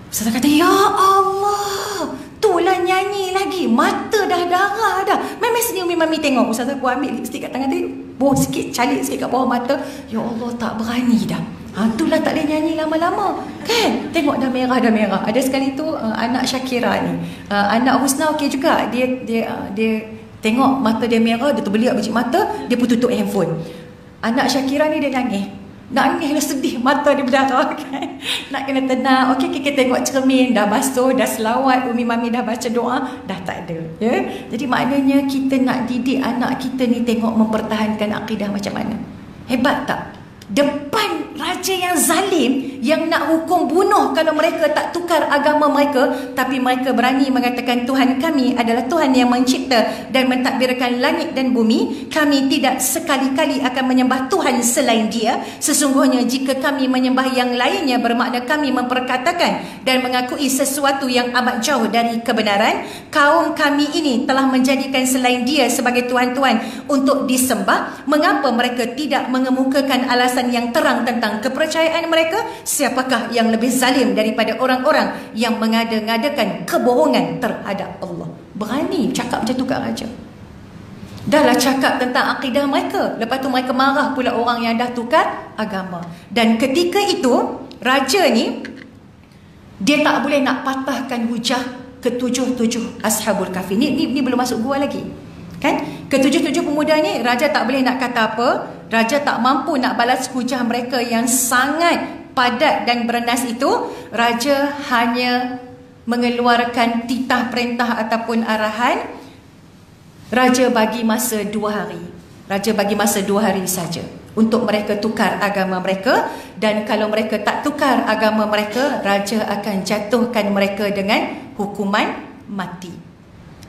Ustazah kata, ya Allah, itulah nyanyi lagi, mata dah darah dah. Memang sini Umi Mami tengok. Ustazah buat ambil lipstick kat tangan tu, buh sikit, calik sikit kat bawah mata. Ya Allah, tak berani dah. Itulah tak boleh nyanyi lama-lama kan. Tengok dah merah, dah merah. Ada sekali tu anak Syakira ni, anak Husna okey juga. Dia tengok mata dia merah, dia terbeliak biji mata, dia pun tutup handphone. Anak Syakira ni dia nangis. Nangis lah, sedih, mata dia berdarah kan. Nak kena tenang. Okey, kita tengok cermin, dah basuh, dah selawat, Umi Mami dah baca doa, dah tak ada. Jadi maknanya kita nak didik anak kita ni tengok mempertahankan akidah macam mana. Hebat tak? Depan raja yang zalim, yang nak hukum bunuh kalau mereka tak tukar agama mereka, tapi mereka berani mengatakan Tuhan kami adalah Tuhan yang mencipta dan mentadbirkan langit dan bumi. Kami tidak sekali-kali akan menyembah Tuhan selain Dia. Sesungguhnya jika kami menyembah yang lainnya, bermakna kami memperkatakan dan mengakui sesuatu yang amat jauh dari kebenaran. Kaum kami ini telah menjadikan selain Dia sebagai Tuhan-Tuhan untuk disembah. Mengapa mereka tidak mengemukakan alasan yang terang tentang kepercayaan mereka? Siapakah yang lebih zalim daripada orang-orang yang mengada-ngadakan kebohongan terhadap Allah? Berani cakap macam tu kat raja. Dahlah cakap tentang akidah mereka, lepas tu mereka marah pula orang yang dah tukar agama. Dan ketika itu raja ni, dia tak boleh nak patahkan hujah ke-7 Ashabul Kahfi. Ni belum masuk gua lagi kan. Ke-7 pemuda ni, raja tak boleh nak kata apa. Raja tak mampu nak balas hujah mereka yang sangat padat dan bernas itu. Raja hanya mengeluarkan titah perintah ataupun arahan. Raja bagi masa 2 hari. Raja bagi masa 2 hari saja untuk mereka tukar agama mereka. Dan kalau mereka tak tukar agama mereka, raja akan jatuhkan mereka dengan hukuman mati.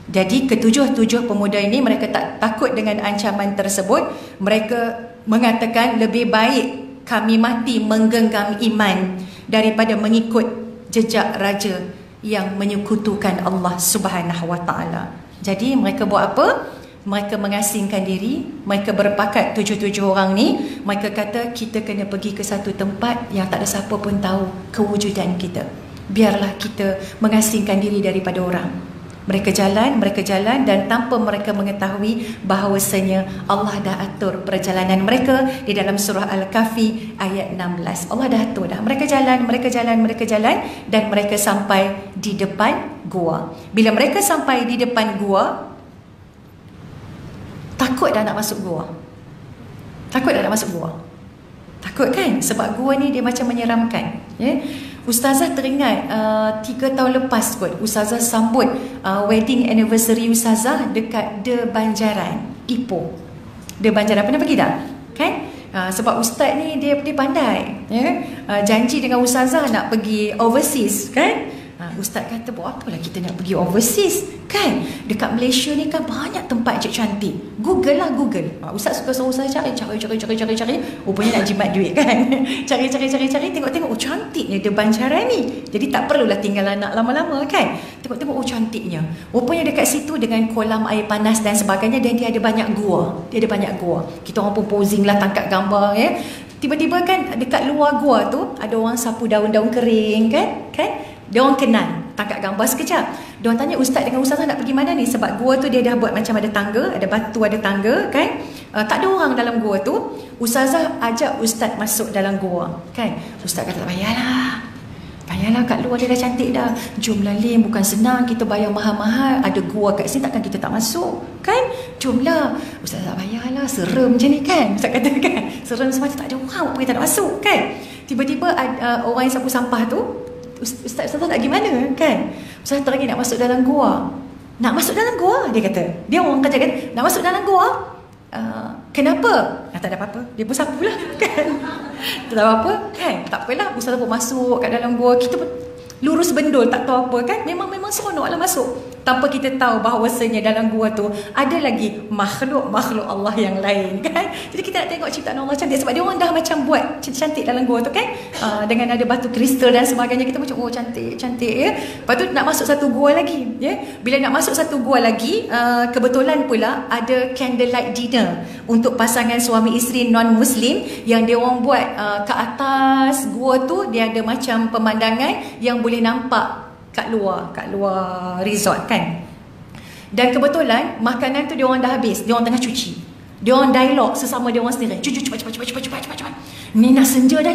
Jadi ke-7 pemuda ini, mereka tak takut dengan ancaman tersebut. Mereka mengatakan lebih baik kami mati menggenggam iman daripada mengikut jejak raja yang menyekutukan Allah Subhanahu Wa Taala. Jadi mereka buat apa? Mereka mengasingkan diri. Mereka berpakat 7 orang ni. Mereka kata kita kena pergi ke satu tempat yang tak ada siapa pun tahu kewujudan kita. Biarlah kita mengasingkan diri daripada orang. Mereka jalan dan tanpa mereka mengetahui bahawasanya Allah dah atur perjalanan mereka di dalam surah Al-Kahfi ayat 16. Allah dah atur dah. Mereka jalan dan mereka sampai di depan gua. Bila mereka sampai di depan gua, takut dah nak masuk gua. Takut kan? Sebab gua ni dia macam menyeramkan. Ustazah teringat 3 tahun lepas kot, Ustazah sambut wedding anniversary Ustazah dekat De Banjaran, Ipoh. De Banjaran, pernah pergi tak? Kan? Sebab ustaz ni dia pandai, janji dengan ustazah nak pergi overseas kan. Ustaz kata buat apalah kita nak pergi overseas kan, dekat Malaysia ni kan banyak tempat cantik. Google lah, Google. Ustaz suka suruh saya cari, rupanya nak jimat duit kan. cari, tengok cantiknya dia Banjaran ni, jadi tak perlulah tinggal anak lama-lama kan. Tengok cantiknya, rupanya dekat situ dengan kolam air panas dan sebagainya, dan dia ada banyak gua. Kita orang pun posing lah, tangkap gambar Tiba-tiba kan dekat luar gua tu ada orang sapu daun-daun kering kan. Dia orang kenal, tangkap gambar sekejap. Dia orang tanya ustaz dengan ustazah nak pergi mana ni, sebab gua tu dia dah buat macam ada tangga, ada batu, ada tangga kan. Tak ada orang dalam gua tu. Ustazah ajak ustaz masuk dalam gua kan. Ustaz kata tak payahlah kat luar dia dah cantik dah. Jomlah Lim, bukan senang kita bayar mahal-mahal, ada gua kat sini, takkan kita tak masuk kan. Jomlah. Ustaz tak payahlah, serem macam ni kan. Ustaz kata kan, serem sebab tak ada orang, apa kita nak masuk kan. Tiba-tiba orang yang sapu sampah tu, Ustaz nak pergi mana kan. Ustaz lagi nak masuk dalam gua. Nak masuk dalam gua, dia kata. Dia orang kerja kan, nak masuk dalam gua. Kenapa? Tak ada apa-apa, dia pun sapu lah kan. Tak ada apa-apa kan. Tak apalah, Ustaz pun masuk kat dalam gua. Kita pun lurus bendul, tak tahu apa kan. Memang seronok lah masuk, tanpa kita tahu bahawasanya dalam gua tu ada lagi makhluk Allah yang lain kan. Jadi kita nak tengok ciptaan Allah cantik, sebab dia orang dah macam buat cantik dalam gua tu kan, dengan ada batu kristal dan sebagainya. Kita macam cantik ya. Lepas tu nak masuk satu gua lagi ya. Bila nak masuk satu gua lagi, kebetulan pula ada candlelight dinner untuk pasangan suami isteri non muslim, yang dia orang buat ke atas gua tu dia ada macam pemandangan yang boleh nampak kat luar resort kan. Dan kebetulan makanan tu dia orang dah habis, dia orang tengah cuci. Dia orang dialog sesama dia orang sendiri. Cepat. Ni nak senja dah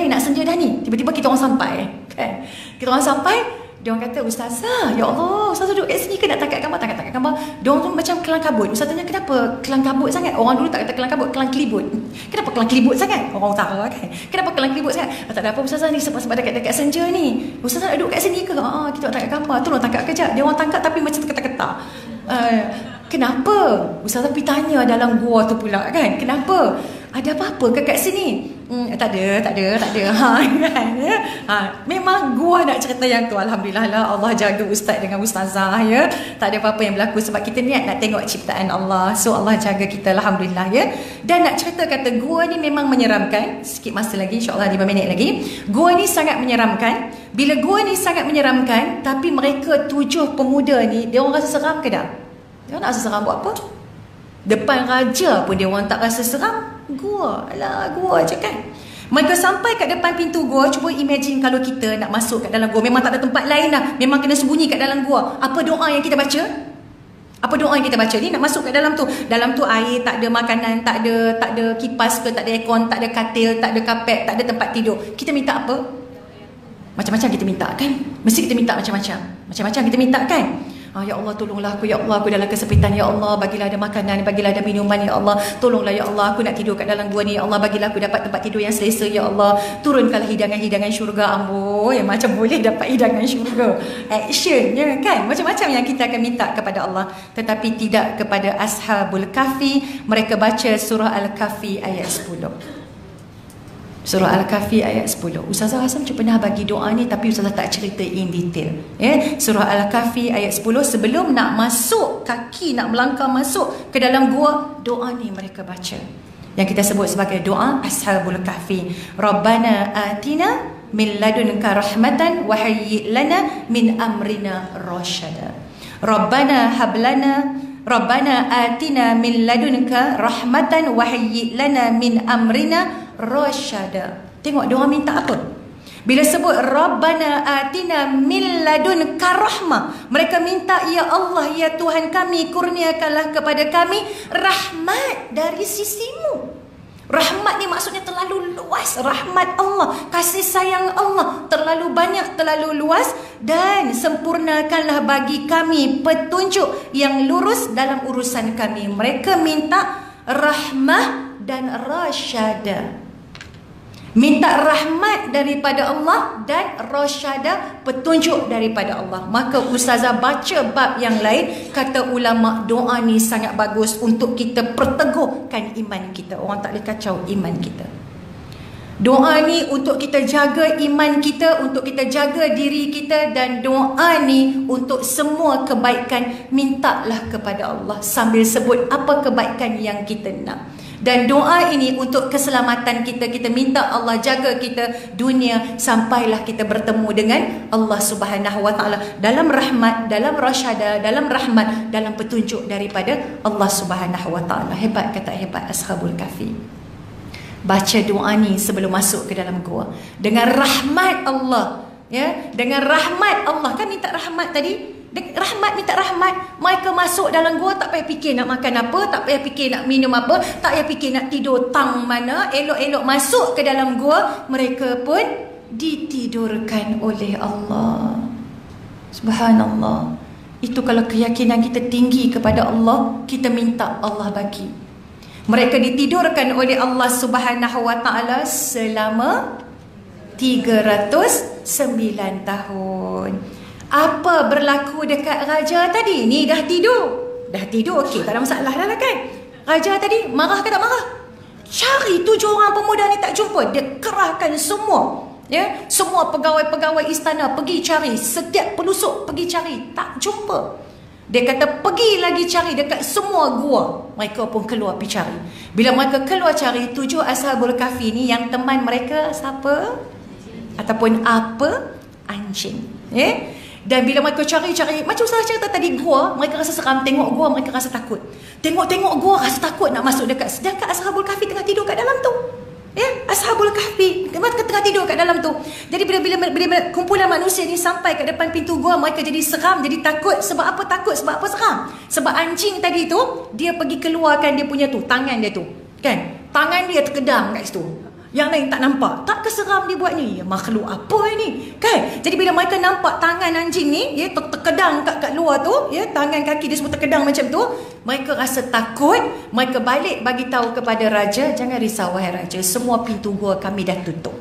ni. Tiba-tiba kita orang sampai kan. Dia orang kata, ustazah, ya Allah, ustazah duduk kat sini ke nak tangkap gambar. Dia orang tu macam kelang kabut. Ustaz tanya, kenapa kelang kabut sangat? Orang dulu tak kata kelang kabut, kelang kelibut. Kenapa kelang kelibut sangat? Orang utara kan. Kenapa kelang kelibut sangat? Tak ada apa ustazah ni, sebab dekat senja ni. Ustazah nak duduk kat sini ke? Kita nak tangkap gambar. Tolong tangkap kejap. Dia orang tangkap tapi macam terketak-ketak. Kenapa? Ustazah pergi tanya dalam gua tu pula kan. Kenapa? Ada apa-apa ke kat sini? Tak ada. Memang gua nak cerita yang tu. Alhamdulillah lah, Allah jaga ustaz dengan ustazah ya. Tak ada apa-apa yang berlaku, sebab kita niat nak tengok ciptaan Allah. So Allah jaga kita, alhamdulillah ya. Dan nak cerita kata gua ni memang menyeramkan. Sikit masa lagi, insyaAllah 5 minit lagi. Gua ni sangat menyeramkan. Bila gua ni sangat menyeramkan, tapi mereka 7 pemuda ni, dia orang rasa seram ke tak? Dia orang nak rasa seram buat apa? Depan raja pun dia orang tak rasa seram. Gua je kan. Mereka sampai kat depan pintu gua. Cuba imagine kalau kita nak masuk kat dalam gua, memang tak ada tempat lain lah, memang kena sembunyi kat dalam gua. Apa doa yang kita baca? Ni nak masuk kat dalam tu. Dalam tu air, tak ada makanan, tak ada kipas ke, tak ada aircon, tak ada katil, tak ada kapet, tak ada tempat tidur. Kita minta apa? Macam-macam kita minta kan. Mesti kita minta macam-macam kita minta kan. Ya Allah, tolonglah aku, ya Allah, aku dalam kesepitan, ya Allah, bagilah ada makanan, bagilah ada minuman, ya Allah, tolonglah ya Allah, aku nak tidur kat dalam gua ni, ya Allah, bagilah aku dapat tempat tidur yang selesa, ya Allah, turunkanlah hidangan-hidangan syurga. Amboi, macam boleh dapat hidangan syurga. Action ya kan. Macam-macam yang kita akan minta kepada Allah, tetapi tidak kepada Ashabul Kahfi. Mereka baca surah Al-Kahfi ayat 10. Surah Al-Kahfi ayat 10. Ustazah rasa macam pernah bagi doa ni, tapi Ustazah tak cerita in detail ya. Surah Al-Kahfi ayat 10. Sebelum nak masuk, kaki nak melangkah masuk ke dalam gua, doa ni mereka baca, yang kita sebut sebagai doa Ashabul Kahfi. Rabbana atina min ladunka rahmatan wa hayyi lana min amrina rasyada. Rabbana atina min ladunka rahmatan wa hayyi lana min amrina rasyada. Tengok dia orang minta apa? Bila sebut Rabbana atina min ladunka rahmah, mereka minta, ya Allah, ya Tuhan kami, kurniakanlah kepada kami rahmat dari sisimu. Rahmat ni maksudnya terlalu luas. Rahmat Allah, kasih sayang Allah terlalu banyak, terlalu luas. Dan sempurnakanlah bagi kami petunjuk yang lurus dalam urusan kami. Mereka minta rahmah dan rasyada. Minta rahmat daripada Allah dan rasyada, petunjuk daripada Allah. Maka ustazah baca bab yang lain, kata ulama, doa ni sangat bagus untuk kita perteguhkan iman kita. Orang tak boleh kacau iman kita. Doa ni untuk kita jaga iman kita, untuk kita jaga diri kita, dan doa ni untuk semua kebaikan. Mintalah kepada Allah sambil sebut apa kebaikan yang kita nak. Dan doa ini untuk keselamatan kita. Kita minta Allah jaga kita dunia sampailah kita bertemu dengan Allah Subhanahu Wa Taala dalam rahmat, dalam rasyada, dalam rahmat, dalam petunjuk daripada Allah Subhanahu Wa Taala. Hebat kata hebat Ashabul Kahfi. Baca doa ni sebelum masuk ke dalam gua dengan rahmat Allah, ya, dengan rahmat Allah. Kan minta rahmat tadi, rahmat, minta rahmat. Mereka masuk dalam gua tak payah fikir nak makan apa, tak payah fikir nak minum apa, tak payah fikir nak tidur tang mana. Elok-elok masuk ke dalam gua, mereka pun ditidurkan oleh Allah. Subhanallah. Itu kalau keyakinan kita tinggi kepada Allah, kita minta Allah bagi. Mereka ditidurkan oleh Allah Subhanahu Wa Taala selama 309 tahun. Apa berlaku dekat raja tadi? Ni dah tidur. Dah tidur, okey, tak ada masalah dah kan. Raja tadi marah ke tak marah? Cari 7 orang pemuda ni tak jumpa. Dia kerahkan semua, ya, semua pegawai-pegawai istana pergi cari. Setiap pelusuk pergi cari, tak jumpa. Dia kata pergi lagi cari dekat semua gua. Mereka pun keluar pergi cari. Bila mereka keluar cari, 7 Ashabul Kahfi ni yang teman mereka siapa? Ataupun apa? Anjing. Ya? Dan bila mereka cari-cari, macam saya cerita tadi, gua, mereka rasa seram. Tengok gua, mereka rasa takut. Tengok-tengok gua, rasa takut nak masuk dekat. Sedangkan Ashabul Kahfi tengah tidur kat dalam tu. Ya, Ashabul Kahfi tengah tidur kat dalam tu. Jadi bila kumpulan manusia ni sampai kat depan pintu gua, mereka jadi seram, jadi takut. Sebab apa takut? Sebab apa seram? Sebab anjing tadi tu, dia pergi keluarkan dia punya tu, tangan dia tu, kan? Tangan dia terkedam kat situ. Yang lain tak nampak. Tak keseram dia buat ni? Ya, makhluk apa ni? Kan? Jadi bila mereka nampak tangan anjing ni, ya, terkedang kat luar tu, ya, tangan kaki dia semua terkedang macam tu, mereka rasa takut. Mereka balik bagi tahu kepada raja, jangan risau wahai raja, semua pintu gua kami dah tutup.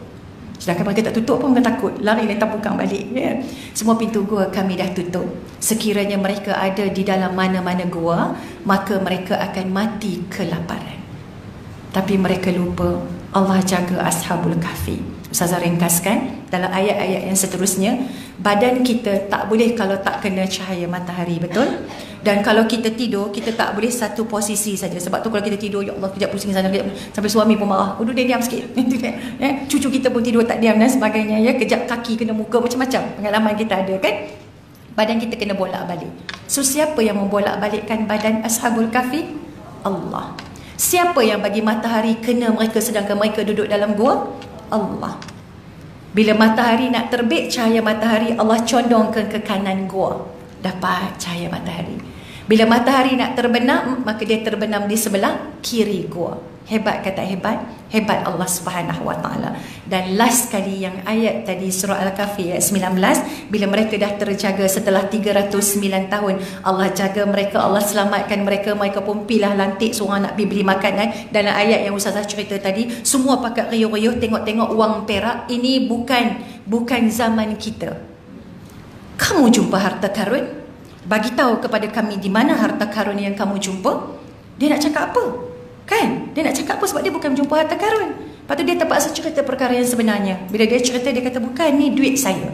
Sedangkan mereka tak tutup pun mereka takut, lari letak pukang balik, ya. Semua pintu gua kami dah tutup. Sekiranya mereka ada di dalam mana-mana gua, maka mereka akan mati kelaparan. Tapi mereka lupa Allah jaga Ashabul Kahfi. Ustazah ringkaskan dalam ayat-ayat yang seterusnya, badan kita tak boleh kalau tak kena cahaya matahari, betul? Dan kalau kita tidur, kita tak boleh satu posisi saja. Sebab tu kalau kita tidur, ya Allah, kejap pusing sana, kejap, sampai suami pun marah, udah dia diam sikit. Cucu kita pun tidur tak diam dan sebagainya, ya. Kejap kaki kena muka, macam-macam pengalaman kita ada, kan? Badan kita kena bolak-balik. So siapa yang membolak-balikkan badan Ashabul Kahfi? Allah. Siapa yang bagi matahari kena mereka sedangkan mereka duduk dalam gua? Allah. Bila matahari nak terbit, cahaya matahari Allah condongkan ke kanan gua, dapat cahaya matahari. Bila matahari nak terbenam, maka dia terbenam di sebelah kiri gua. Hebat kata hebat? Hebat Allah Subhanahu Wa Taala. Dan last kali yang ayat tadi surah Al-Kahfi ayat 19, bila mereka dah terjaga setelah 309 tahun, Allah jaga mereka, Allah selamatkan mereka, mereka pun pilah lantik seorang nak pergi beli makanan. Dalam ayat yang Ustazah cerita tadi, semua pakat riuh-riuh tengok-tengok wang perak. Ini bukan zaman kita. Kamu jumpa harta karun? Bagi tahu kepada kami di mana harta karun yang kamu jumpa. Dia nak cakap apa? Kan? Dia nak cakap apa? Sebab dia bukan jumpa harta karun. Lepas tu dia terpaksa cerita perkara yang sebenarnya. Bila dia cerita, dia kata, bukan, ni duit saya.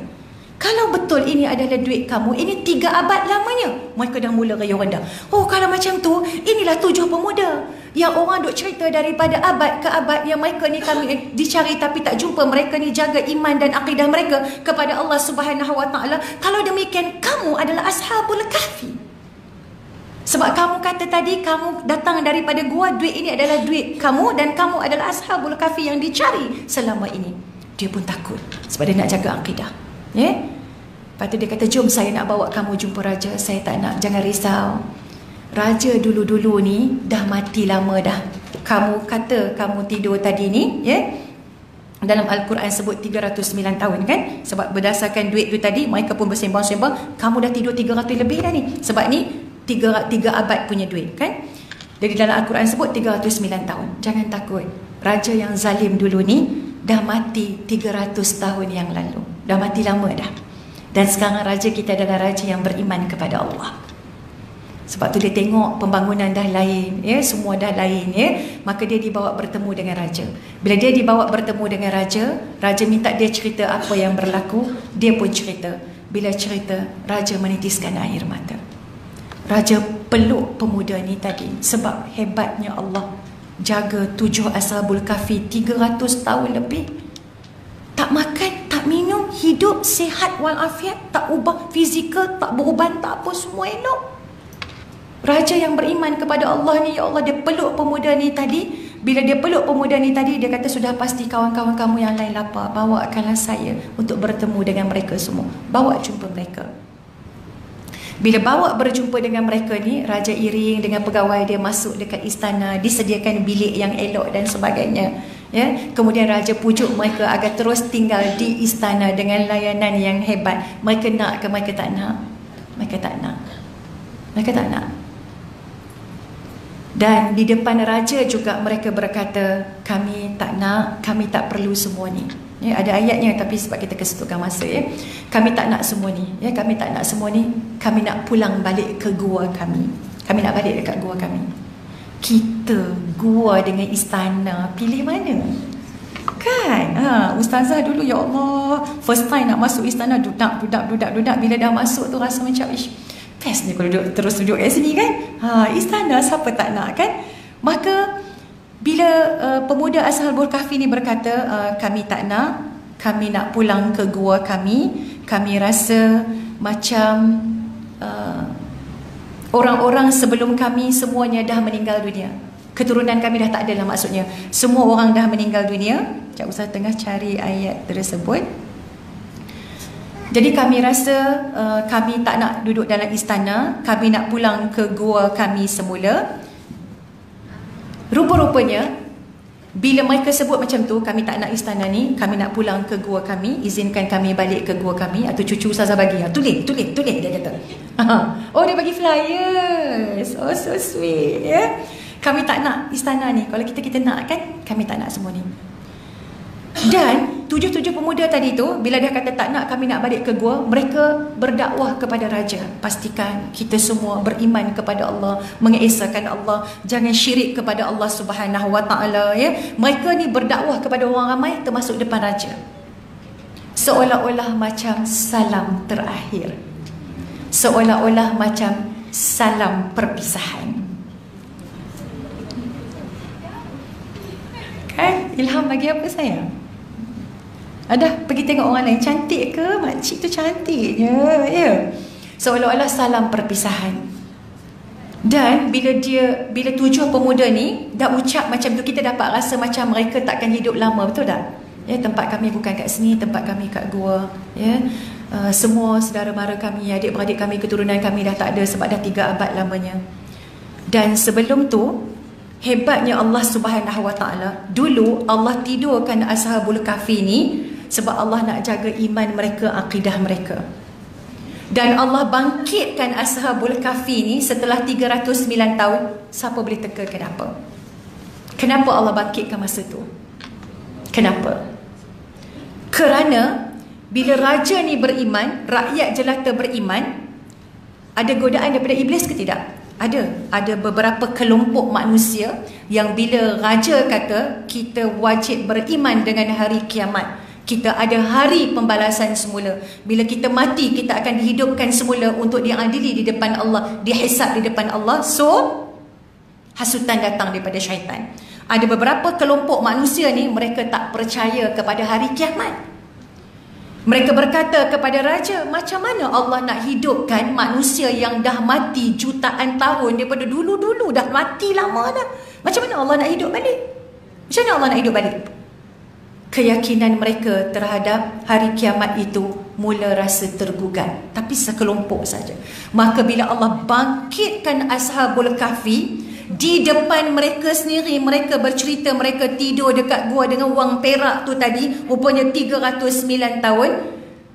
Kalau betul ini adalah duit kamu, ini 3 abad lamanya. Mereka dah mula riuh rendah. Oh, kalau macam tu, inilah 7 pemuda yang orang duk cerita daripada abad ke abad, yang mereka ni kami dicari tapi tak jumpa. Mereka ni jaga iman dan akidah mereka kepada Allah Subhanahu Wa Taala. Kalau demikian, kamu adalah Ashabul Kahfi. Sebab kamu kata tadi, kamu datang daripada gua, duit ini adalah duit kamu, dan kamu adalah Ashabul Kahfi yang dicari selama ini. Dia pun takut sebab dia nak jaga akidah, ya. Lepas tu dia kata, jom saya nak bawa kamu jumpa raja. Saya tak nak, jangan risau. Raja dulu-dulu ni dah mati lama dah. Kamu kata kamu tidur tadi ni, ya, dalam Al-Quran sebut 309 tahun, kan? Sebab berdasarkan duit tu tadi, mereka pun bersembang-sembang, kamu dah tidur 300 lebih dah ni. Sebab ni tiga abad punya duit, kan? Jadi dalam Al-Quran sebut 309 tahun. Jangan takut. Raja yang zalim dulu ni dah mati 300 tahun yang lalu. Dah mati lama dah. Dan sekarang raja kita adalah raja yang beriman kepada Allah. Sebab tu dia tengok pembangunan dah lain, ya, semua dah lain, ya. Maka dia dibawa bertemu dengan raja. Bila dia dibawa bertemu dengan raja, raja minta dia cerita apa yang berlaku, dia pun cerita. Bila cerita, raja menitiskan air mata. Raja peluk pemuda ni tadi sebab hebatnya Allah jaga 7 Ashabul Kahfi 300 tahun lebih. Tak makan, tak minum, hidup sihat walafiat, tak ubah fizikal, tak beruban, tak apa, semua elok. Raja yang beriman kepada Allah ni, ya Allah, dia peluk pemuda ni tadi. Bila dia peluk pemuda ni tadi, dia kata, sudah pasti kawan-kawan kamu yang lain lapar, bawakanlah saya untuk bertemu dengan mereka semua. Bawa jumpa mereka. Bila bawa berjumpa dengan mereka ni, raja iring dengan pegawai dia masuk dekat istana, disediakan bilik yang elok dan sebagainya, ya. Kemudian raja pujuk mereka agar terus tinggal di istana dengan layanan yang hebat. Mereka nak ke mereka tak nak? Mereka tak nak. Mereka tak nak. Dan di depan raja juga mereka berkata, kami tak nak, kami tak perlu semua ni. Ya, ada ayatnya tapi sebab kita kesetukan masa, ya. Kami tak nak semua ni, ya, kami tak nak semua ni. Kami nak pulang balik ke gua kami. Kami nak balik dekat gua kami. Kita gua dengan istana, pilih mana? Kan? Ustazah dulu, ya Allah, first time nak masuk istana, dudak. Bila dah masuk tu rasa macam, ish, best ni kalau terus duduk kat sini kan. Istana siapa tak nak kan. Maka bila pemuda Ashabul Kahfi ni berkata, kami tak nak, kami nak pulang ke gua kami. Kami rasa macam orang-orang sebelum kami semuanya dah meninggal dunia. Keturunan kami dah tak ada lah, maksudnya semua orang dah meninggal dunia. Sekejap, Ustaz tengah cari ayat tersebut. Jadi kami rasa kami tak nak duduk dalam istana, kami nak pulang ke gua kami semula. Rupa-rupanya bila mereka sebut macam tu, kami tak nak istana ni, kami nak pulang ke gua kami, izinkan kami balik ke gua kami. Atau cucu Ustazah bagi, tulis dia kata. Oh, dia bagi flyers. Oh, so sweet, ya. Kami tak nak istana ni. Kalau kita nak kan, kami tak nak semua ni. Dan 7 pemuda tadi tu, bila dia kata tak nak, kami nak balik ke gua, mereka berdakwah kepada raja, pastikan kita semua beriman kepada Allah, mengesahkan Allah, jangan syirik kepada Allah Subhanahu wa taala, ya. Mereka ni berdakwah kepada orang ramai termasuk depan raja. Seolah-olah macam salam terakhir. Seolah-olah macam salam perpisahan. Kan? Ilham bagi apa saya? Ada pergi tengok orang lain, cantik ke? Makcik tu cantiknya, ya. Seolah-olah salam perpisahan. Dan bila 7 pemuda ni dah ucap macam tu, kita dapat rasa macam mereka takkan hidup lama, betul tak? Ya, tempat kami bukan kat sini, tempat kami kat gua, ya. Semua saudara mara kami, adik-beradik kami, keturunan kami dah tak ada sebab dah 3 abad lamanya. Dan sebelum tu, hebatnya Allah Subhanahu wa taala, dulu Allah tidurkan Ashabul Kahfi ni sebab Allah nak jaga iman mereka, akidah mereka. Dan Allah bangkitkan Ashabul Kahfi ni setelah 309 tahun. Siapa boleh teka kenapa? Kenapa Allah bangkitkan masa tu? Kenapa? Kerana bila raja ni beriman, rakyat jelata beriman, ada godaan daripada iblis ke tidak? Ada beberapa kelompok manusia yang bila raja kata kita wajib beriman dengan hari kiamat, kita ada hari pembalasan semula, bila kita mati kita akan dihidupkan semula untuk diadili di depan Allah, dihisab di depan Allah. So hasutan datang daripada syaitan. Ada beberapa kelompok manusia ni, mereka tak percaya kepada hari kiamat. Mereka berkata kepada raja, macam mana Allah nak hidupkan manusia yang dah mati jutaan tahun daripada dulu-dulu, dah mati lama dah. Macam mana Allah nak hidup balik? Macam mana Allah nak hidup balik? Keyakinan mereka terhadap hari kiamat itu mula rasa tergugat, tapi sekelompok saja. Maka bila Allah bangkitkan Ashabul Kahfi, di depan mereka sendiri, mereka bercerita mereka tidur dekat gua dengan wang perak tu tadi, rupanya 309 tahun.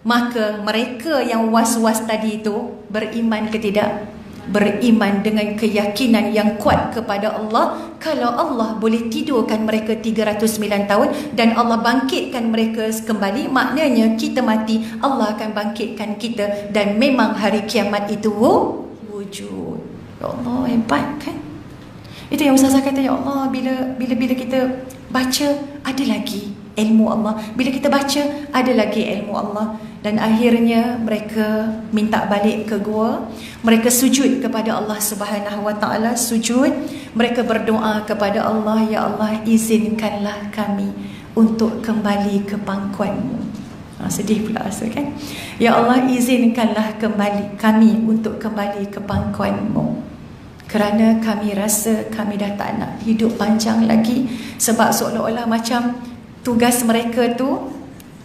Maka mereka yang was-was tadi itu beriman ke tidak? Beriman dengan keyakinan yang kuat kepada Allah. Kalau Allah boleh tidurkan mereka 309 tahun dan Allah bangkitkan mereka kembali, maknanya kita mati, Allah akan bangkitkan kita, dan memang hari kiamat itu wujud. Ya Allah, hebat kan? Itu yang Ustazah kata, ya Allah, bila kita baca, ada lagi ilmu Allah. Bila kita baca, ada lagi ilmu Allah. Dan akhirnya mereka minta balik ke gua. Mereka sujud kepada Allah Subhanahu Wa Taala, sujud. Mereka berdoa kepada Allah, ya Allah, izinkanlah kami untuk kembali ke pangkuanmu. Sedih pula rasa kan? Ya Allah, izinkanlah kembali kami untuk kembali ke pangkuanmu. Kerana kami rasa kami dah tak nak hidup panjang lagi. Sebab seolah-olah macam tugas mereka tu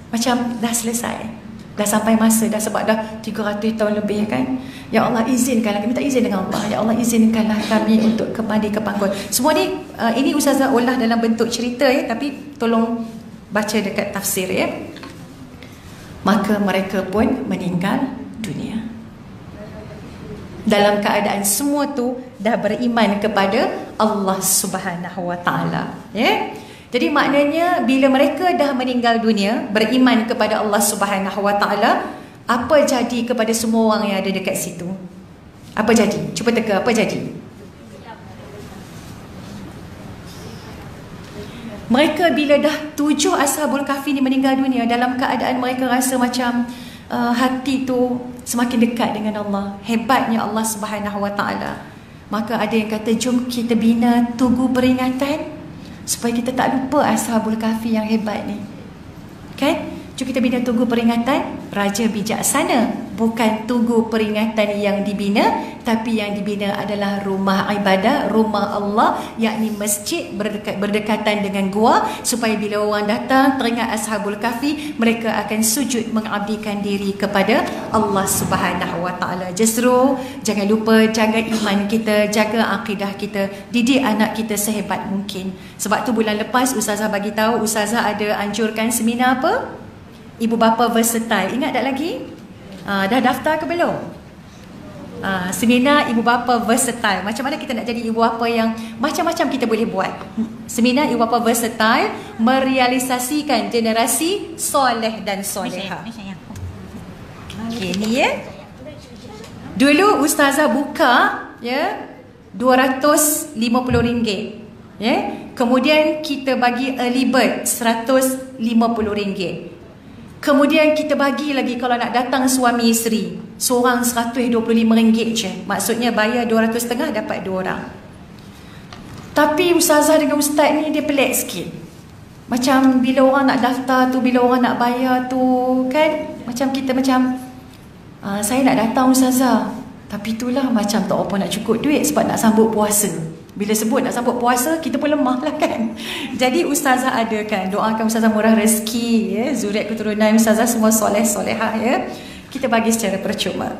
macam dah selesai. Dah sampai masa dah, sebab dah 300 tahun lebih kan. Ya Allah, izinkanlah, minta izin dengan Allah. Ya Allah, izinkanlah kami untuk kembali ke pangkuan. Semua ni ini Ustazah olah dalam bentuk cerita ya, tapi tolong baca dekat tafsir ya. Maka mereka pun meninggal dunia. Dalam keadaan semua tu dah beriman kepada Allah Subhanahu Wa Taala ya. Jadi maknanya bila mereka dah meninggal dunia, beriman kepada Allah Subhanahu Wa Taala, apa jadi kepada semua orang yang ada dekat situ? Apa jadi? Cuba teka, apa jadi? Mereka bila dah 7 Ashabul Kahfi ni meninggal dunia, dalam keadaan mereka rasa macam hati tu semakin dekat dengan Allah. Hebatnya Allah Subhanahu Wa Taala. Maka ada yang kata, jom kita bina tugu peringatan supaya kita tak lupa Ashabul Kahfi yang hebat ni. Kan? Jom kita bina tugu peringatan Raja Bijaksana. Bukan tugu peringatan yang dibina, tapi yang dibina adalah rumah ibadah, rumah Allah, yakni masjid berdekatan dengan gua, supaya bila orang datang teringat Ashabul Kahfi, mereka akan sujud mengabdikan diri kepada Allah Subhanahu Wa Taala. Justru jangan lupa jaga iman kita, jaga akidah kita, didik anak kita sehebat mungkin. Sebab tu bulan lepas Ustazah bagi tahu, Ustazah ada anjurkan seminar apa? Ibu bapa versatile. Ingat tak lagi? Dah daftar ke belum? Seminar ibu bapa versatile. Macam mana kita nak jadi ibu bapa yang macam-macam kita boleh buat. Seminar ibu bapa versatile merealisasikan generasi soleh dan soleha. Okey, ni ya. Dulu Ustazah buka ya RM250. Ya. Kemudian kita bagi early bird RM150. Kemudian kita bagi lagi kalau nak datang suami isteri, seorang RM125 je. Maksudnya bayar RM200.5 dapat 2 orang. Tapi Ustazah dengan Ustaz ni dia pelik sikit. Macam bila orang nak daftar tu, bila orang nak bayar tu kan, macam kita macam saya nak datang Ustazah, tapi itulah macam tak apa nak cukup duit sebab nak sambut puasa. Bila sebut nak sambut puasa, kita pun lemah lah kan. Jadi Ustazah adakan, doakan Ustazah murah rezeki ya, zuriat keturunan Ustazah semua soleh solehah ya. Kita bagi secara percuma.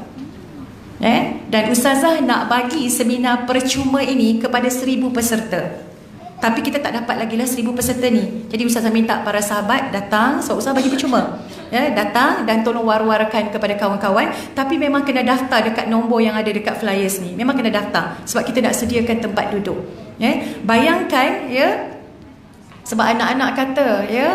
Dan Ustazah nak bagi seminar percuma ini kepada 1000 peserta. Tapi kita tak dapat lagi lah 1000 peserta ni. Jadi Ustazah minta para sahabat datang, so Ustazah bagi percuma. Ya, datang dan tolong war-warkan kepada kawan-kawan. Tapi memang kena daftar dekat nombor yang ada dekat flyers ni. Memang kena daftar sebab kita nak sediakan tempat duduk. Ya, bayangkan ya, sebab anak-anak kata ya,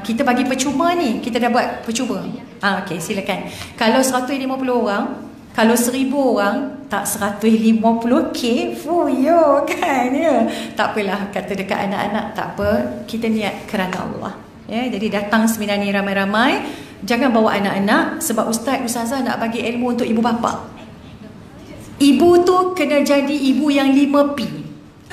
kita bagi percuma ni, kita dah buat percuma. Okey, silakan. Kalau 150 orang, kalau 1000 orang, tak 150k, fuyo kan ya. Tak apalah, kata dekat anak-anak, tak apa, kita niat kerana Allah. Ya, jadi datang seminar ni ramai-ramai. Jangan bawa anak-anak sebab Ustazah nak bagi ilmu untuk ibu bapa. Ibu tu kena jadi ibu yang 5P.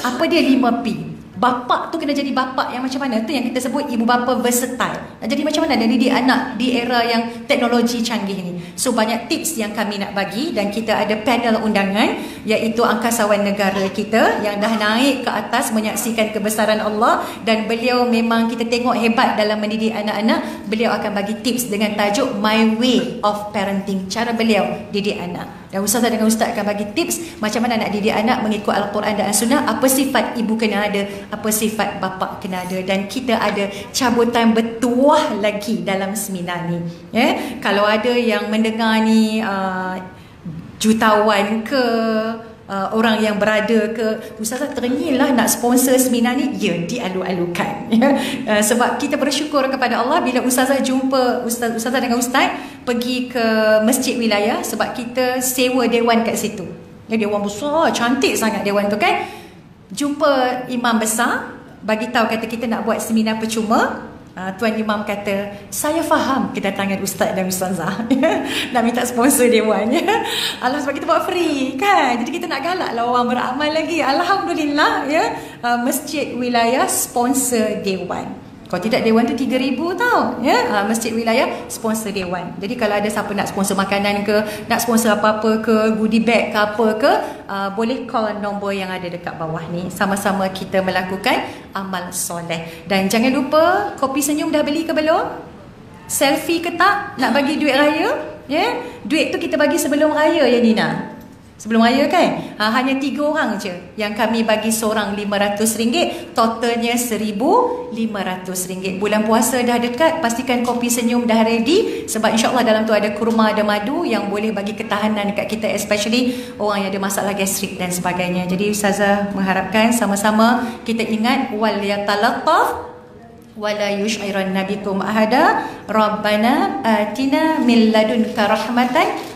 Apa dia 5P? Bapak tu kena jadi bapak yang macam mana? Tu yang kita sebut ibu bapa versatile. Nak jadi macam mana dan didik anak di era yang teknologi canggih ni. So banyak tips yang kami nak bagi dan kita ada panel undangan iaitu angkasawan negara kita yang dah naik ke atas menyaksikan kebesaran Allah dan beliau memang kita tengok hebat dalam mendidik anak-anak. Beliau akan bagi tips dengan tajuk My Way of Parenting. Cara beliau didik anak. Dan Ustazah dengan Ustaz akan bagi tips macam mana nak didik anak mengikut Al-Quran dan As-Sunnah. Apa sifat ibu kena ada, apa sifat bapa kena ada. Dan kita ada cabutan bertuah lagi dalam seminar ni ya. Kalau ada yang mendengar ni jutawan ke, orang yang berada ke, Ustazah teringin lah nak sponsor seminar ni, ya, dialu-alukan ya. Sebab kita bersyukur kepada Allah bila Ustazah jumpa Ustazah dengan Ustaz pergi ke masjid wilayah sebab kita sewa dewan kat situ Ya, dewan besar, cantik sangat dewan tu kan. Jumpa imam besar, bagi tahu kata kita nak buat seminar percuma. Tuan Imam kata, saya faham kedatangan ustaz dan ustazah. Nak minta sponsor dewan. Allah, sebab kita buat free kan. Jadi kita nak galak lah orang beramal lagi. Alhamdulillah ya. Masjid wilayah sponsor dewan. Kalau tidak dewan tu 3,000 tau ya. Masjid wilayah sponsor dewan. Jadi kalau ada siapa nak sponsor makanan ke, nak sponsor apa-apa ke, goodie bag ke apa ke, boleh call nombor yang ada dekat bawah ni. Sama-sama kita melakukan amal soleh. Dan jangan lupa, kopi senyum dah beli ke belum? Selfie ke tak? Nak bagi duit raya? Ya? Duit tu kita bagi sebelum raya ya Nina. Sebelum raya kan, hanya 3 orang je yang kami bagi seorang RM500, totalnya RM1,500. Bulan puasa dah dekat, pastikan kopi senyum dah ready, sebab insyaAllah dalam tu ada kurma, ada madu yang boleh bagi ketahanan dekat kita, especially orang yang ada masalah gastrik dan sebagainya. Jadi Ustazah mengharapkan sama-sama kita ingat wal yatalattaf wala yush'iranna bikum ahada, Rabbana atina min ladunka rahmatan.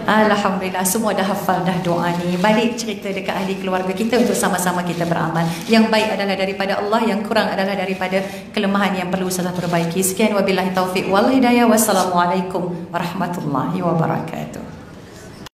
Alhamdulillah, semua dah hafal dah doa ni. Balik cerita dekat ahli keluarga kita untuk sama-sama kita beramal. Yang baik adalah daripada Allah, yang kurang adalah daripada kelemahan yang perlu salah perbaiki. Sekian, wabillahi taufiq wal hidayah. Wassalamualaikum warahmatullahi wabarakatuh.